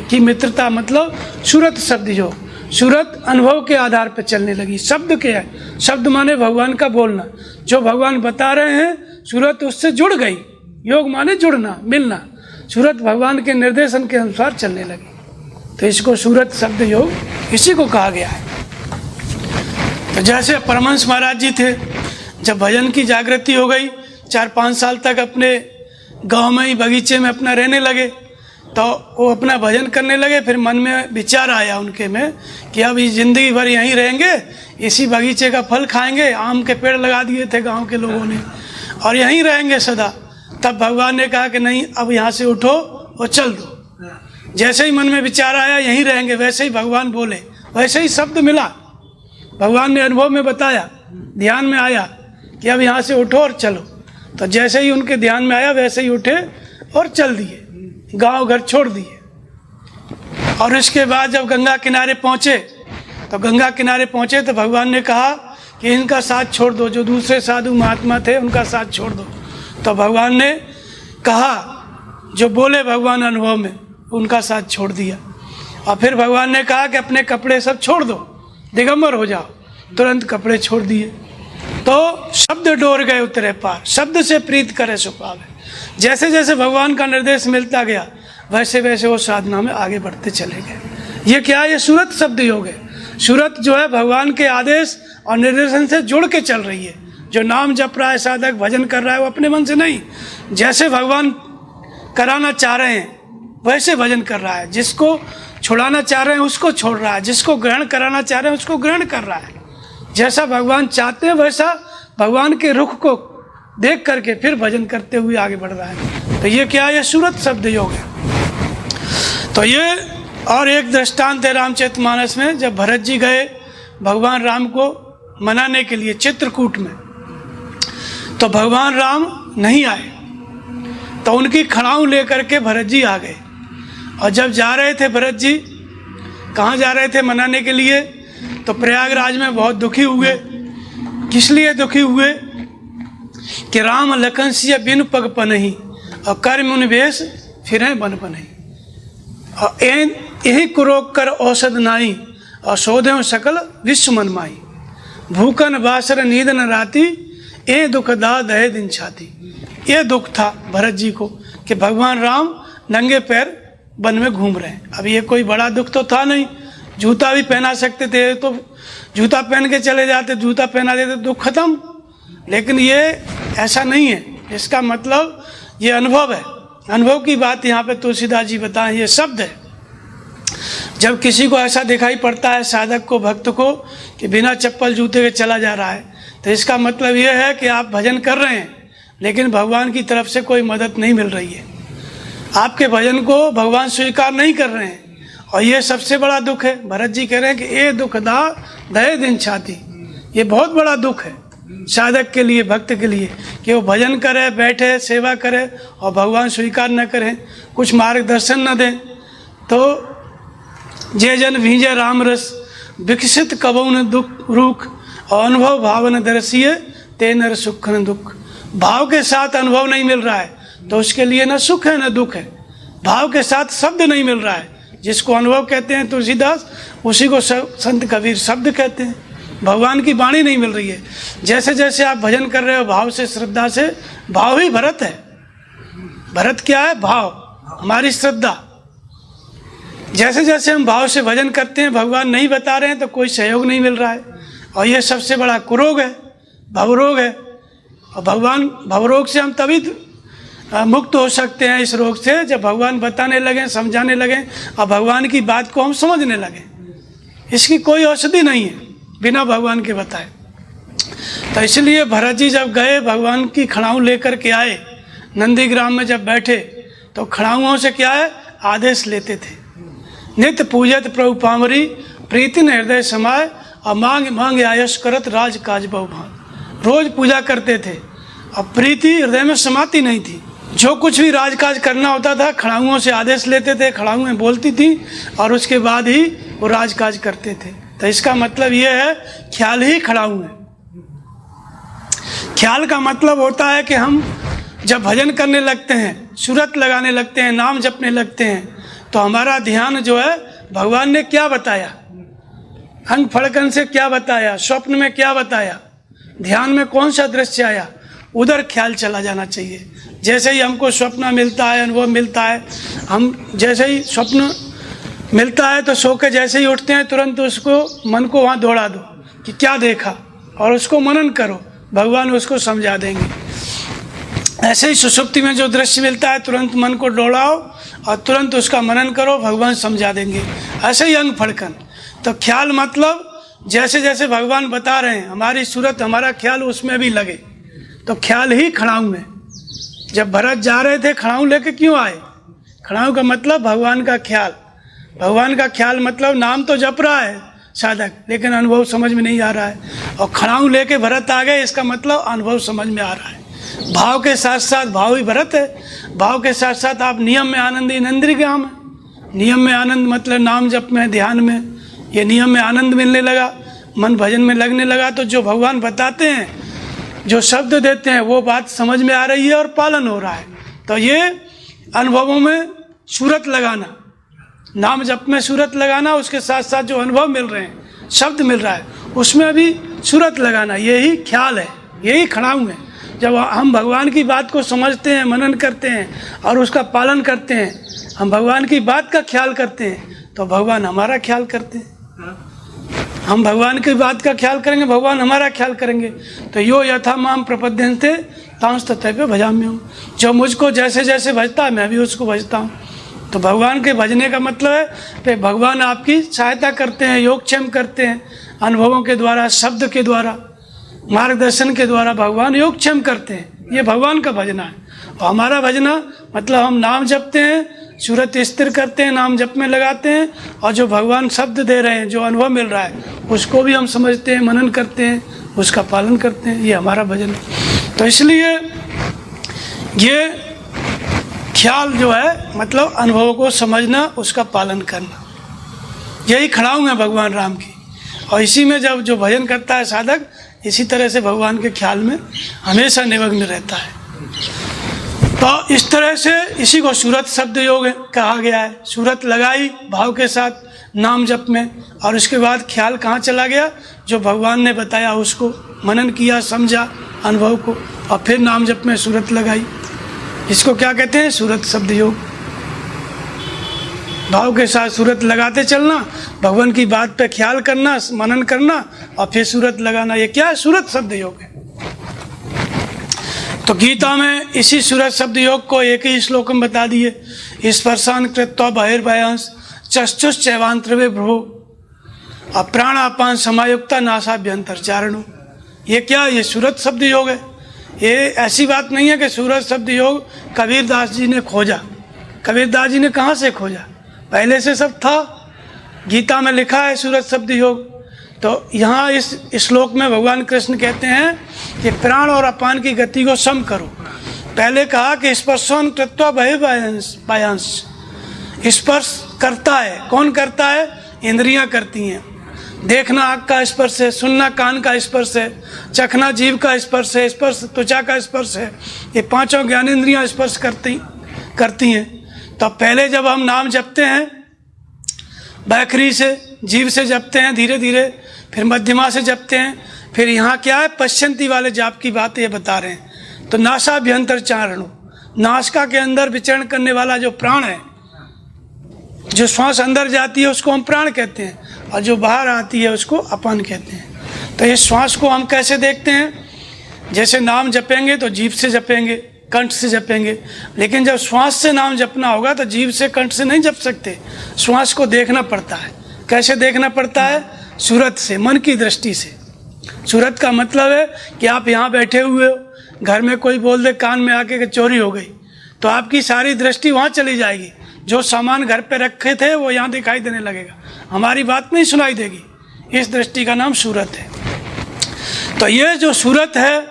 की मित्रता मतलब सूरत शब्द, जो सूरत अनुभव के आधार पर चलने लगी। शब्द क्या है? शब्द माने भगवान का बोलना, जो भगवान बता रहे हैं सूरत उससे जुड़ गई। योग माने जुड़ना, मिलना। सूरत भगवान के निर्देशन के अनुसार चलने लगी, तो इसको सूरत शब्द योग इसी को कहा गया है। तो जैसे परमहंस महाराज जी थे, जब भजन की जागृति हो गई, 4-5 साल तक अपने गांव में ही बगीचे में अपना रहने लगे, तो वो अपना भजन करने लगे। फिर मन में विचार आया उनके में कि अब इस जिंदगी भर यहीं रहेंगे, इसी बगीचे का फल खाएंगे। आम के पेड़ लगा दिए थे गांव के लोगों ने, और यहीं रहेंगे सदा। तब भगवान ने कहा कि नहीं, अब यहाँ से उठो और चल दो। जैसे ही मन में विचार आया यहीं रहेंगे, वैसे ही भगवान बोले, वैसे ही शब्द मिला। भगवान ने अनुभव में बताया, ध्यान में आया कि अब यहाँ से उठो और चलो। तो जैसे ही उनके ध्यान में आया वैसे ही उठे और चल दिए, गांव घर छोड़ दिए। और इसके बाद जब गंगा किनारे पहुँचे, तो गंगा किनारे पहुँचे तो भगवान ने कहा कि इनका साथ छोड़ दो, जो दूसरे साधु महात्मा थे उनका साथ छोड़ दो। तो भगवान ने कहा, जो बोले भगवान अनुभव में, उनका साथ छोड़ दिया। और फिर भगवान ने कहा कि अपने कपड़े सब छोड़ दो, दिगंबर हो जाओ। तुरंत कपड़े छोड़ दिए। तो शब्द डोर गए उतरे पार, शब्द से प्रीत करे सुपावे। जैसे जैसे भगवान का निर्देश मिलता गया वैसे वैसे वो साधना में आगे बढ़ते चले गए। ये क्या है? ये सूरत शब्द योग है। सूरत जो है भगवान के आदेश और निर्देशन से जुड़ के चल रही है। जो नाम जप रहा है साधक, भजन कर रहा है, वो अपने मन से नहीं, जैसे भगवान कराना चाह रहे हैं वैसे भजन कर रहा है। जिसको छुड़ाना चाह रहे हैं उसको छोड़ रहा है, जिसको ग्रहण कराना चाह रहे हैं उसको ग्रहण कर रहा है। जैसा भगवान चाहते हैं वैसा भगवान के रुख को देख करके फिर भजन करते हुए आगे बढ़ रहा है। तो ये क्या है? ये सूरत शब्द योग है। तो ये और एक दृष्टांत है रामचरितमानस में, जब भरत जी गए भगवान राम को मनाने के लिए चित्रकूट में, तो भगवान राम नहीं आए। तो उनकी खड़ाऊ लेकर के भरत जी आ गए। और जब जा रहे थे भरत जी, कहाँ जा रहे थे मनाने के लिए, तो प्रयागराज में बहुत दुखी हुए। किस लिए दुखी हुए? कि राम लखन सिय बिन पग पनहि, और कर मुनि वेश फिरें बन पनहि। और यही कुरोग कर औषध नाई, और शोधें सकल विश्व मन माई। भूखन बासर नींद न राती, ए दुख दा दहे दिन छाती। ये दुख था भरत जी को कि भगवान राम नंगे पैर वन में घूम रहे हैं। अब ये कोई बड़ा दुख तो था नहीं, जूता भी पहना सकते थे तो जूता पहन के चले जाते, जूता पहना देते, दुख खत्म। लेकिन ये ऐसा नहीं है। इसका मतलब ये अनुभव है। अनुभव की बात यहाँ पे तुलसीदास जी बताएं, ये शब्द है। जब किसी को ऐसा दिखाई पड़ता है, साधक को, भक्त को, कि बिना चप्पल जूते के चला जा रहा है, तो इसका मतलब ये है कि आप भजन कर रहे हैं लेकिन भगवान की तरफ से कोई मदद नहीं मिल रही है। आपके भजन को भगवान स्वीकार नहीं कर रहे हैं, और ये सबसे बड़ा दुख है। भरत जी कह रहे हैं कि ए दुख दा दहे दिन छाती। ये बहुत बड़ा दुख है साधक के लिए, भक्त के लिए, कि वो भजन करे, बैठे, सेवा करे और भगवान स्वीकार न करें, कुछ मार्गदर्शन न दें। तो जे जन भीजे राम रस, विकसित कबौन दुख रूख, और अनुभव भावन दर्शिये ते नर सुख न दुख। भाव के साथ अनुभव नहीं मिल रहा है तो उसके लिए न सुख है न दुख है। भाव के साथ शब्द नहीं मिल रहा है, जिसको अनुभव कहते हैं तुलसीदास, उसी को संत कबीर शब्द कहते हैं। भगवान की वाणी नहीं मिल रही है। जैसे जैसे आप भजन कर रहे हो भाव से, श्रद्धा से, भाव ही भरत है। भरत क्या है? भाव, हमारी श्रद्धा। जैसे जैसे हम भाव से भजन करते हैं, भगवान नहीं बता रहे हैं तो कोई सहयोग नहीं मिल रहा है। और ये सबसे बड़ा कुरोग है, भवरोग है। और भगवान, भवरोग से हम तभी मुक्त हो सकते हैं, इस रोग से, जब भगवान बताने लगें, समझाने लगें और भगवान की बात को हम समझने लगें। इसकी कोई औषधि नहीं है बिना भगवान के बताए। तो इसलिए भरत जी जब गए, भगवान की खड़ाऊ लेकर के आए, नंदीग्राम में जब बैठे तो खड़ाऊओं से क्या है? आदेश लेते थे। नित्य पूजत प्रभु पामरी, प्रीति न हृदय समाय, और मांग मांग आयस करत राज काज बहुभान। रोज पूजा करते थे और प्रीति हृदय में समाती नहीं थी। जो कुछ भी राजकाज करना होता था खड़ाऊँों से आदेश लेते थे, खड़ाऊँें बोलती थी और उसके बाद ही वो राजकाज करते थे। तो इसका मतलब ये है ख्याल ही खड़ाऊँ है। ख्याल का मतलब होता है कि हम जब भजन करने लगते हैं, सूरत लगाने लगते हैं, नाम जपने लगते हैं, तो हमारा ध्यान जो है भगवान ने क्या बताया, अंग फड़कन से क्या बताया, स्वप्न में क्या बताया, ध्यान में कौन सा दृश्य आया, उधर ख्याल चला जाना चाहिए। जैसे ही हमको स्वप्न मिलता है, अनुभव मिलता है, हम जैसे ही स्वप्न मिलता है तो सो के जैसे ही उठते हैं तुरंत उसको मन को वहाँ दौड़ा दो कि क्या देखा, और उसको मनन करो, भगवान उसको समझा देंगे। ऐसे ही सुषुप्ति में जो दृश्य मिलता है तुरंत मन को दौड़ाओ और तुरंत उसका मनन करो, भगवान समझा देंगे। ऐसे ही अंग फड़कन। तो ख्याल मतलब जैसे जैसे भगवान बता रहे हैं हमारी सूरत, हमारा ख्याल उसमें भी लगे। तो ख्याल ही खड़ाऊँ में। जब भरत जा रहे थे खड़ाऊँ लेके क्यों आए? खड़ाऊँ का मतलब भगवान का ख्याल। भगवान का ख्याल मतलब नाम तो जप रहा है साधक, लेकिन अनुभव समझ में नहीं आ रहा है, और खड़ाऊँ लेके भरत आ गए, इसका मतलब अनुभव समझ में आ रहा है। भाव के साथ साथ, भाव ही भरत है, भाव के साथ साथ आप नियम में आनंद, इंद्रियग्राम है। नियम में आनंद मतलब नाम जप में, ध्यान में, ये नियम में आनंद मिलने लगा, मन भजन में लगने लगा। तो जो भगवान बताते हैं, जो शब्द देते हैं, वो बात समझ में आ रही है और पालन हो रहा है। तो ये अनुभवों में सूरत लगाना, नाम जप में सूरत लगाना, उसके साथ साथ जो अनुभव मिल रहे हैं, शब्द मिल रहा है, उसमें भी सूरत लगाना, यही ख्याल है, यही खड़ाऊँ है। जब हम भगवान की बात को समझते हैं, मनन करते हैं और उसका पालन करते हैं, हम भगवान की बात का ख्याल करते हैं, तो भगवान हमारा ख्याल करते हैं। हम भगवान की बात का ख्याल करेंगे, भगवान हमारा ख्याल करेंगे। तो यो यथा माम प्रपद्यन्ते तांस तथैव भजाम्यहम्। जो मुझको जैसे जैसे भजता है मैं भी उसको भजता हूँ। तो भगवान के भजने का मतलब है कि भगवान आपकी सहायता करते हैं, योगक्षेम करते हैं, अनुभवों के द्वारा, शब्द के द्वारा, मार्गदर्शन के द्वारा भगवान योगक्षेम करते हैं। ये भगवान का भजना है। और हमारा भजना मतलब हम नाम जपते हैं, सूरत स्थिर करते हैं, नाम जप में लगाते हैं, और जो भगवान शब्द दे रहे हैं, जो अनुभव मिल रहा है, उसको भी हम समझते हैं, मनन करते हैं, उसका पालन करते हैं। ये हमारा भजन है। तो इसलिए ये ख्याल जो है मतलब अनुभवों को समझना, उसका पालन करना, यही खड़ाऊँ है भगवान राम की। और इसी में जब जो भजन करता है साधक, इसी तरह से भगवान के ख्याल में हमेशा निमग्न रहता है। तो इस तरह से इसी को सूरत शब्द योग कहा गया है। सूरत लगाई भाव के साथ नाम जप में, और उसके बाद ख्याल कहाँ चला गया? जो भगवान ने बताया उसको मनन किया, समझा अनुभव को, और फिर नाम जप में सूरत लगाई। इसको क्या कहते हैं? सूरत शब्द योग। भाव के साथ सूरत लगाते चलना, भगवान की बात पे ख्याल करना, मनन करना, और फिर सूरत लगाना। ये क्या है? सूरत शब्द योग है। तो गीता में इसी सूरत शब्द योग को एक ही श्लोक में बता दिए। स्पर्शान कृत्वा बहिर्भयांश चक्षुष चैवांतरवे भ्रुवो अप्राणापान समायुक्ता नासाभ्यंतर चारणो। ये क्या? ये सूरत शब्द योग है। ये ऐसी बात नहीं है कि सूरत शब्द योग कबीरदास जी ने खोजा। कबीरदास जी ने कहाँ से खोजा? पहले से सब था। गीता में लिखा है सूरत शब्द योग। तो यहाँ इस श्लोक में भगवान कृष्ण कहते हैं कि प्राण और अपान की गति को सम करो। पहले कहा कि स्पर्शन कृत्वा बहिर्भयांश, स्पर्श करता है। कौन करता है? इंद्रियां करती हैं। देखना आँख का स्पर्श है, सुनना कान का स्पर्श है, चखना जीभ का स्पर्श है, स्पर्श त्वचा का स्पर्श है। ये पांचों ज्ञानेंद्रियां स्पर्श करती हैं। तो पहले जब हम नाम जपते हैं बैखरी से, जीभ से जपते हैं धीरे धीरे, फिर मध्यमा से जपते हैं, फिर यहाँ क्या है? पश्चंती वाले जाप की बात ये बता रहे हैं। तो नासाभ्यंतर चारणो, नासिका के अंदर विचरण करने वाला जो प्राण है, जो श्वास अंदर जाती है उसको हम प्राण कहते हैं, और जो बाहर आती है उसको अपान कहते हैं। तो इस श्वास को हम कैसे देखते हैं? जैसे नाम जपेंगे तो जीभ से जपेंगे, कंठ से जपेंगे, लेकिन जब श्वास से नाम जपना होगा तो जीभ से कंठ से नहीं जप सकते। श्वास को देखना पड़ता है। कैसे देखना पड़ता है? सूरत से, मन की दृष्टि से। सूरत का मतलब है कि आप यहाँ बैठे हुए हो, घर में कोई बोल दे कान में आके कि चोरी हो गई, तो आपकी सारी दृष्टि वहाँ चली जाएगी। जो सामान घर पे रखे थे वो यहाँ दिखाई देने लगेगा, हमारी बात नहीं सुनाई देगी। इस दृष्टि का नाम सूरत है। तो ये जो सूरत है,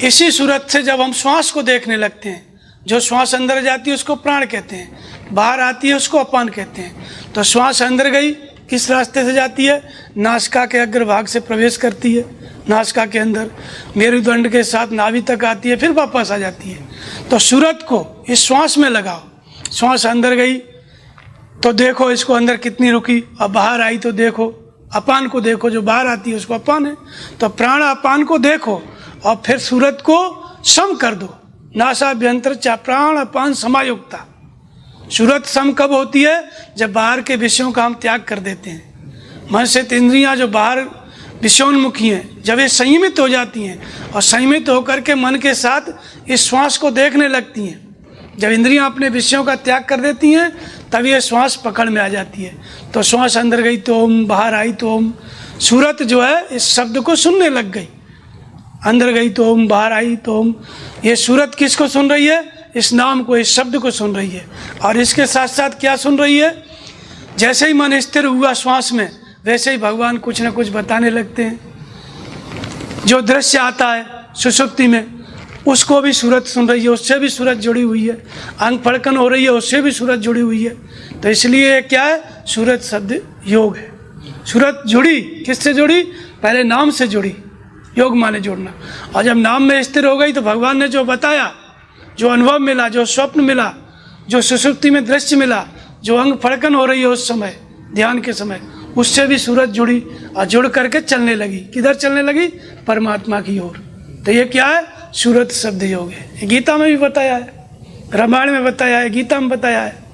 इसी सूरत से जब हम श्वास को देखने लगते हैं, जो श्वास अंदर जाती है उसको प्राण कहते हैं, बाहर आती है उसको अपान कहते हैं। तो श्वास अंदर गई, किस रास्ते से जाती है? नासिका के अग्रभाग से प्रवेश करती है, नासिका के अंदर मेरुदंड के साथ नाभि तक आती है, फिर वापस आ जाती है। तो सूरत को इस श्वास में लगाओ, श्वास अंदर गई तो देखो इसको अंदर कितनी रुकी, और बाहर आई तो देखो अपान को देखो, जो बाहर आती है उसको अपान है। तो प्राण अपान को देखो और फिर सूरत को सम कर दो। नासाभ्यंतर चा प्राण अपान समायुक्ता। सूरत सम कब होती है? जब बाहर के विषयों का हम त्याग कर देते हैं। मन से इंद्रियां जो बाहर विषयोन्मुखी हैं, जब ये संयमित हो जाती हैं और संयमित होकर के मन के साथ इस श्वास को देखने लगती हैं, जब इंद्रियां अपने विषयों का त्याग कर देती हैं तब ये श्वास पकड़ में आ जाती है। तो श्वास अंदर गई तो ओम, बाहर आई तो ओम। सूरत जो है इस शब्द को सुनने लग गई, अंदर गई तो ओम, बाहर आई तो ओम। ये सूरत किसको सुन रही है? इस नाम को, इस शब्द को सुन रही है। और इसके साथ साथ क्या सुन रही है? जैसे ही मन स्थिर हुआ श्वास में, वैसे ही भगवान कुछ न कुछ बताने लगते हैं। जो दृश्य आता है सुषुप्ति में, उसको भी सूरत सुन रही है, उससे भी सूरत जुड़ी हुई है। अंग फड़कन हो रही है, उससे भी सूरत जुड़ी हुई है। तो इसलिए क्या है? सूरत शब्द योग है। सूरत जुड़ी, किससे जुड़ी? पहले नाम से जुड़ी, योग माने जोड़ना। और जब नाम में स्थिर हो गई तो भगवान ने जो बताया, जो अनुभव मिला, जो स्वप्न मिला, जो सुषुप्ति में दृश्य मिला, जो अंग फड़कन हो रही है उस समय ध्यान के समय, उससे भी सूरत जुड़ी और जुड़ करके चलने लगी। किधर चलने लगी? परमात्मा की ओर। तो ये क्या है? सूरत शब्द योग है। ये गीता में भी बताया है, रामायण में बताया है, गीता में बताया है।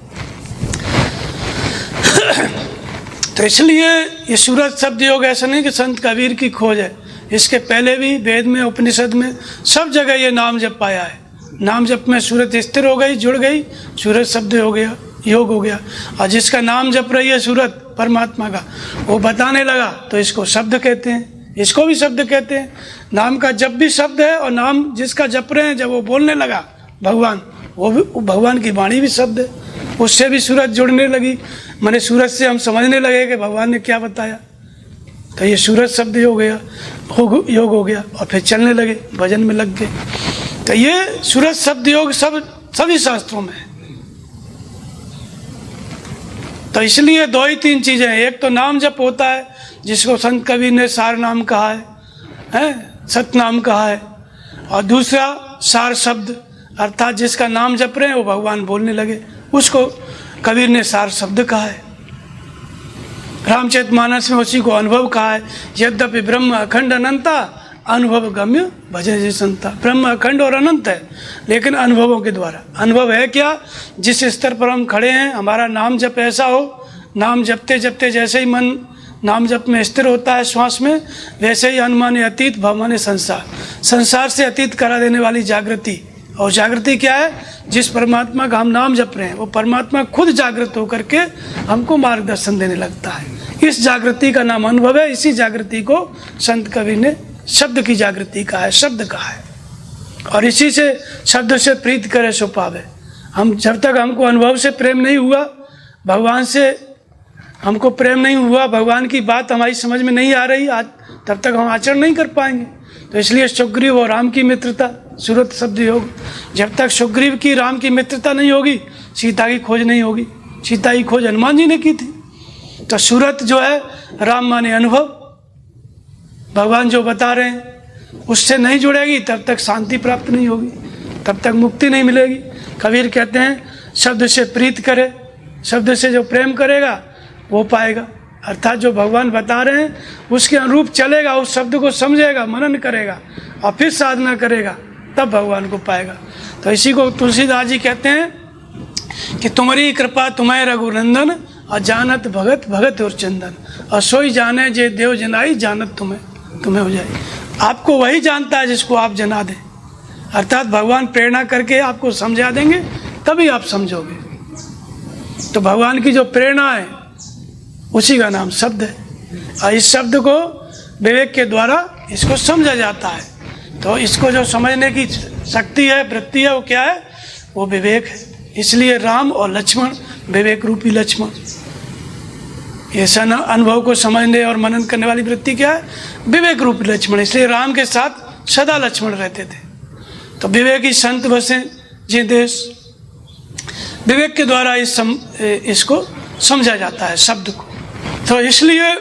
तो इसलिए ये सूरत शब्द योग ऐसा नहीं कि संत कबीर की खोज है, इसके पहले भी वेद में, उपनिषद में, सब जगह ये नाम जप पाया है। नाम जप में सूरत स्थिर हो गई, जुड़ गई, सूरत शब्द हो गया, योग हो गया। और जिसका नाम जप रही है सूरत परमात्मा का, वो बताने लगा तो इसको शब्द कहते हैं, इसको भी शब्द कहते हैं। नाम का जप भी शब्द है, और नाम जिसका जप रहे हैं, जब वो बोलने लगा भगवान, वो भी भगवान की वाणी भी शब्द है, उससे भी सूरत जुड़ने लगी। मैंने सूरत से हम समझने लगे कि भगवान ने क्या बताया। तो ये सूरत शब्द योग योग हो गया, और फिर चलने लगे, भजन में लग गए। तो ये सूरत शब्द योग सभी शास्त्रों में है। तो इसलिए 2 ही 3 चीजें हैं। एक तो नाम जप होता है, जिसको संत कबीर ने सार नाम कहा है, सतनाम कहा है। और दूसरा सार शब्द, अर्थात जिसका नाम जप रहे हैं वो भगवान बोलने लगे, उसको कबीर ने सार शब्द कहा है। रामचरितमानस में उसी को अनुभव कहा है। यद्यपि ब्रह्म अखंड अनंता, अनुभव गम्य भजे संता। ब्रह्म अखंड और अनंत है, लेकिन अनुभवों के द्वारा। अनुभव है क्या? जिस स्तर पर हम खड़े हैं, हमारा नाम जप ऐसा हो, नाम जपते जपते जैसे ही मन नाम जप में स्थिर होता है श्वास में, वैसे ही अनुमाने अतीत, भवमाने संसार, संसार से अतीत करा देने वाली जागृति। और जागृति क्या है? जिस परमात्मा का हम नाम जप रहे हैं, वो परमात्मा खुद जागृत होकर के हमको मार्गदर्शन देने लगता है। इस जागृति का नाम अनुभव है। इसी जागृति को संत कवि ने शब्द की जागृति कहा है, शब्द कहा है। और इसी से शब्द से प्रीत करे सो पावे। हम जब तक हमको अनुभव से प्रेम नहीं हुआ, भगवान से हमको प्रेम नहीं हुआ, भगवान की बात हमारी समझ में नहीं आ रही आज, तब तक हम आचरण नहीं कर पाएंगे। तो इसलिए सुग्रीव और राम की मित्रता, सूरत शब्द योग। जब तक सुग्रीव की राम की मित्रता नहीं होगी, सीता की खोज नहीं होगी। सीता की खोज हनुमान जी ने की थी। तो सूरत जो है, राम माने अनुभव, भगवान जो बता रहे हैं उससे नहीं जुड़ेगी तब तक शांति प्राप्त नहीं होगी, तब तक मुक्ति नहीं मिलेगी। कबीर कहते हैं शब्द से प्रीत करे, शब्द से जो प्रेम करेगा वो पाएगा। अर्थात जो भगवान बता रहे हैं उसके अनुरूप चलेगा, उस शब्द को समझेगा, मनन करेगा और फिर साधना करेगा, तब भगवान को पाएगा। तो इसी को तुलसीदास जी कहते हैं कि तुम्हारी कृपा तुम्हें रघुनंदन, और जानत भगत भगत और चंदन, और सोई जाने जे देव जनाई, जानत तुम्हें हो जाए। आपको वही जानता है जिसको आप जना दें। अर्थात भगवान प्रेरणा करके आपको समझा देंगे, तभी आप समझोगे। तो भगवान की जो प्रेरणा है उसी का नाम शब्द है, और इस शब्द को विवेक के द्वारा इसको समझा जाता है। तो इसको जो समझने की शक्ति है, वृत्ति है, वो क्या है? वो विवेक है। इसलिए राम और लक्ष्मण, विवेक रूपी लक्ष्मण, ऐसा न अनुभव को समझने और मनन करने वाली वृत्ति क्या है? विवेक रूपी लक्ष्मण। इसलिए राम के साथ सदा लक्ष्मण रहते थे। तो विवेकी संत बसे, जिदेश। विवेक के द्वारा इसको समझा जाता है शब्द को। तो इसलिए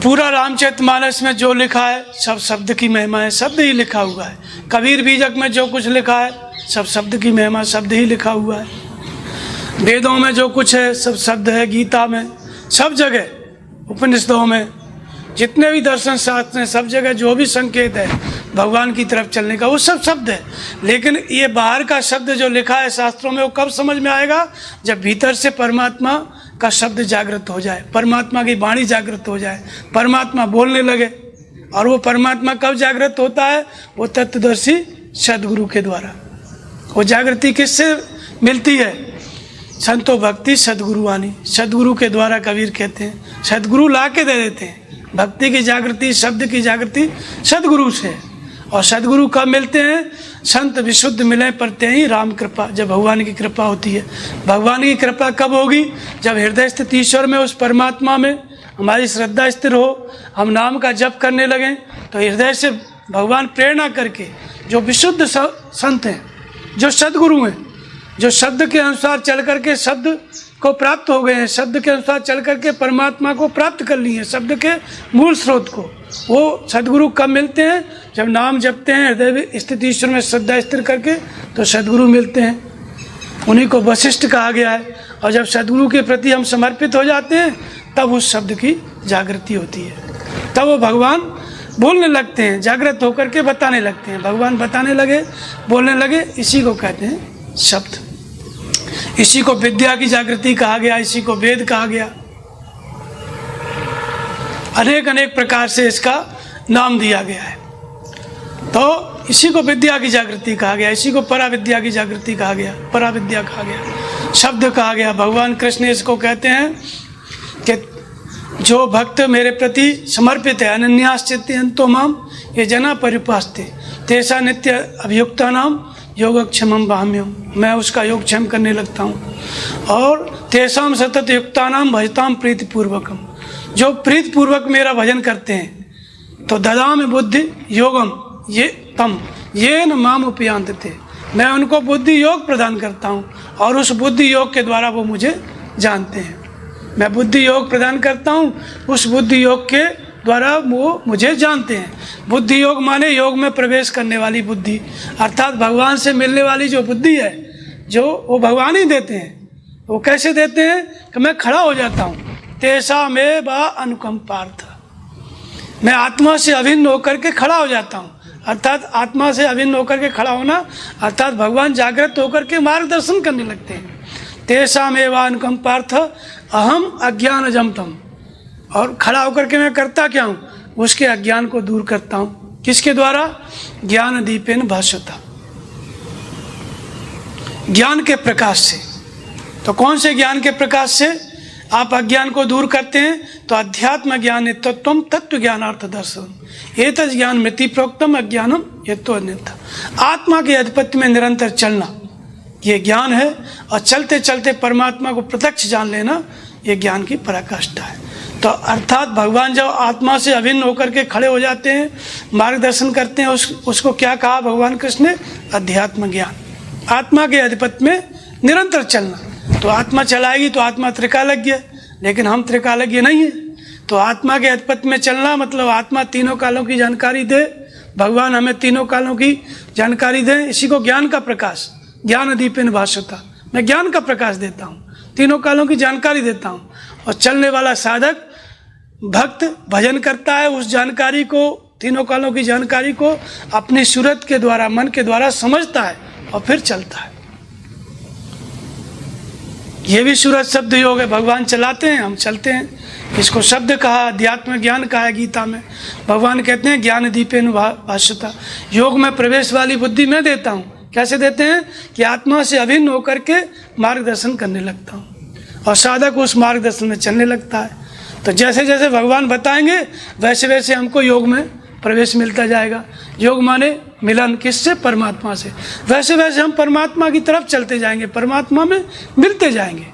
पूरा रामचरितमानस में जो लिखा है सब शब्द की महिमा है, शब्द ही लिखा हुआ है। कबीर बीजक में जो कुछ लिखा है सब शब्द की महिमा, शब्द ही लिखा हुआ है। वेदों में जो कुछ है सब शब्द है, गीता में, सब जगह, उपनिषदों में, जितने भी दर्शन शास्त्र हैं, सब जगह जो भी संकेत है भगवान की तरफ चलने का वो सब शब्द है। लेकिन ये बाहर का शब्द जो लिखा है शास्त्रों में वो कब समझ में आएगा? जब भीतर से परमात्मा का शब्द जागृत हो जाए, परमात्मा की वाणी जागृत हो जाए, परमात्मा बोलने लगे। और वो परमात्मा कब जागृत होता है? वो तत्वदर्शी सदगुरु के द्वारा। वो जागृति किससे मिलती है? संतो भक्ति सदगुरु आनी, सदगुरु के द्वारा कबीर कहते हैं। सदगुरु ला के दे देते हैं। भक्ति की जागृति, शब्द की जागृति सदगुरु से। और सदगुरु कब मिलते हैं? संत विशुद्ध मिले परते ही राम कृपा, जब भगवान की कृपा होती है। भगवान की कृपा कब होगी? जब हृदय स्थित ईश्वर में, उस परमात्मा में हमारी श्रद्धा स्थिर हो, हम नाम का जप करने लगें, तो हृदय से भगवान प्रेरणा करके जो विशुद्ध संत हैं, जो सदगुरु हैं, जो शब्द के अनुसार चल करके शब्द को प्राप्त हो गए हैं, शब्द के अनुसार चल करके परमात्मा को प्राप्त कर लिए हैं, शब्द के मूल स्रोत को, वो सदगुरु कब मिलते हैं? जब नाम जपते हैं हृदय स्थित ईश्वर में श्रद्धा स्थिर करके, तो सदगुरु मिलते हैं। उन्हीं को वशिष्ठ कहा गया है। और जब सदगुरु के प्रति हम समर्पित हो जाते हैं तब उस शब्द की जागृति होती है, तब वो भगवान बोलने लगते हैं, जागृत होकर के बताने लगते हैं। भगवान बताने लगे, बोलने लगे, इसी को कहते हैं शब्द। इसी को विद्या की जागृति कहा गया, इसी को वेद कहा गया। अनेक अनेक प्रकार से इसका नाम दिया गया है। तो इसी को विद्या की जागृति कहा गया, इसी को पराविद्या की जागृति कहा गया, पराविद्या कहा गया, शब्द कहा गया। भगवान कृष्ण इसको कहते हैं कि जो भक्त मेरे प्रति समर्पित है, अनन्याश्चित्तो माम ये जना परिपास्ते तेसा नित्य अभियुक्ता नाम योगक्षेमम भाम्यम, मैं उसका योगक्षेम करने लगता हूँ। और तेसाम सतत युक्ता नाम भजताम प्रीतिपूर्वकम, जो प्रीतिपूर्वक मेरा भजन करते हैं, तो ददाम बुद्धि योगम ये तम ये न माम उपयांतते, मैं उनको बुद्धि योग प्रदान करता हूँ और उस बुद्धि योग के द्वारा वो मुझे जानते हैं। मैं बुद्धि योग प्रदान करता हूँ, उस बुद्धि योग के द्वारा वो मुझे जानते हैं। बुद्धि योग माने योग में प्रवेश करने वाली बुद्धि, अर्थात भगवान से मिलने वाली जो बुद्धि है, जो वो भगवान ही देते हैं। वो कैसे देते हैं? कि मैं खड़ा हो जाता हूँ, तेसा में बा अनुकंपार्थ, मैं आत्मा से अभिन्न होकर के खड़ा हो जाता हूँ। अर्थात आत्मा से अभिन्न होकर के खड़ा होना, अर्थात भगवान जागृत होकर के मार्गदर्शन करने लगते हैं। तेसा में बा अनुकंपार्थ अहम अज्ञान जमतम, और खड़ा होकर के मैं करता क्या हूँ? उसके अज्ञान को दूर करता हूँ। किसके द्वारा? ज्ञान दीपेन भास्वता, ज्ञान के प्रकाश से। तो कौन से ज्ञान के प्रकाश से आप अज्ञान को दूर करते हैं? तो अध्यात्म ज्ञान तत्व तत्व ज्ञानार्थ दर्शन एतज ज्ञान मृति प्रोक्तम अज्ञानम ये तो अन्यथा। आत्मा के अधिपत्य में निरंतर चलना ये ज्ञान है, और चलते चलते परमात्मा को प्रत्यक्ष जान लेना ये ज्ञान की पराकाष्ठा है। तो अर्थात भगवान जब आत्मा से अभिन्न होकर के खड़े हो जाते हैं, मार्गदर्शन करते हैं, उसको क्या कहा भगवान कृष्ण ने? अध्यात्म ज्ञान, आत्मा के अधिपत्य में निरंतर चलना। तो आत्मा चलाएगी तो आत्मा त्रिकालज्ञ, लेकिन हम त्रिकालज्ञ नहीं है। तो आत्मा के अधिपत्य में चलना मतलब आत्मा तीनों कालों की जानकारी दे, भगवान हमें तीनों कालों की जानकारी दें। इसी को ज्ञान का प्रकाश, ज्ञान दीपेन भास्वता, मैं ज्ञान का प्रकाश देता हूँ, तीनों कालों की जानकारी देता हूँ। और चलने वाला साधक भक्त भजन करता है, उस जानकारी को, तीनों कालों की जानकारी को अपनी सूरत के द्वारा, मन के द्वारा समझता है और फिर चलता है। ये भी सूरत शब्द योग है। भगवान चलाते हैं, हम चलते हैं। इसको शब्द कहा, अध्यात्म ज्ञान कहा है गीता में। भगवान कहते हैं ज्ञान दीपेन भास्वता, योग में प्रवेश वाली बुद्धि मैं देता हूँ। कैसे देते हैं? कि आत्मा से अभिन्न होकर के मार्गदर्शन करने लगता हूँ और साधक उस मार्गदर्शन में चलने लगता है। तो जैसे जैसे भगवान बताएंगे वैसे वैसे हमको योग में प्रवेश मिलता जाएगा। योग माने मिलन, किससे? परमात्मा से। वैसे वैसे हम परमात्मा की तरफ चलते जाएंगे, परमात्मा में मिलते जाएंगे।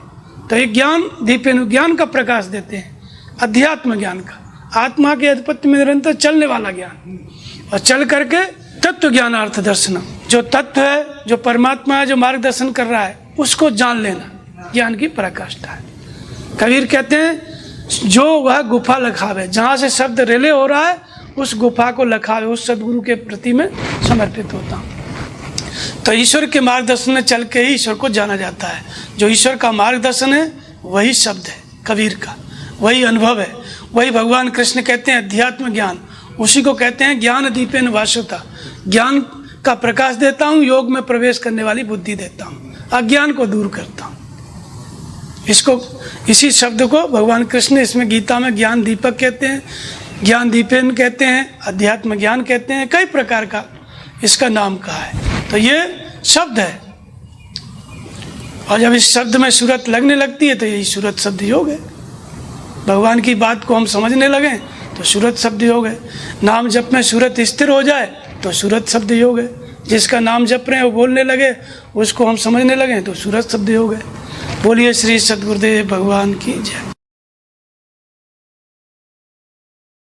तो एक ज्ञान दीपेन, ज्ञान का प्रकाश देते हैं, अध्यात्म ज्ञान का, आत्मा के अधिपत्य में निरंतर चलने वाला ज्ञान। और चल करके तत्व ज्ञानार्थ दर्शनम, जो तत्व है, जो परमात्मा है, जो मार्गदर्शन कर रहा है, उसको जान लेना ज्ञान की पराकाष्ठा है। कबीर कहते हैं जो वह गुफा लखावे, जहाँ से शब्द रिले हो रहा है उस गुफा को लखावे, उस सदगुरु के प्रति मैं समर्पित होता हूँ। तो ईश्वर के मार्गदर्शन में चल के ही ईश्वर को जाना जाता है। जो ईश्वर का मार्गदर्शन है वही शब्द है कबीर का, वही अनुभव है, वही भगवान कृष्ण कहते हैं अध्यात्म ज्ञान, उसी को कहते हैं ज्ञान दीपेन वासुता। ज्ञान का प्रकाश देता हूँ, योग में प्रवेश करने वाली बुद्धि देता हूँ, अज्ञान को दूर करता हूँ। इसको, इसी शब्द को भगवान कृष्ण इसमें गीता में ज्ञान दीपक कहते हैं, ज्ञान दीपेन कहते हैं, अध्यात्म ज्ञान कहते हैं, कई प्रकार का इसका नाम कहा है। तो ये शब्द है, और जब इस शब्द में सूरत लगने लगती है तो यही सूरत शब्द योग है। भगवान की बात को हम समझने लगें तो सूरत शब्द योग है। नाम जप में सूरत स्थिर हो जाए तो सूरत शब्द योग है। जिसका नाम जप रहे हैं वो बोलने लगे, उसको हम समझने लगें तो सूरत शब्द योग है। बोलिए श्री सद्गुरुदेव भगवान की जय।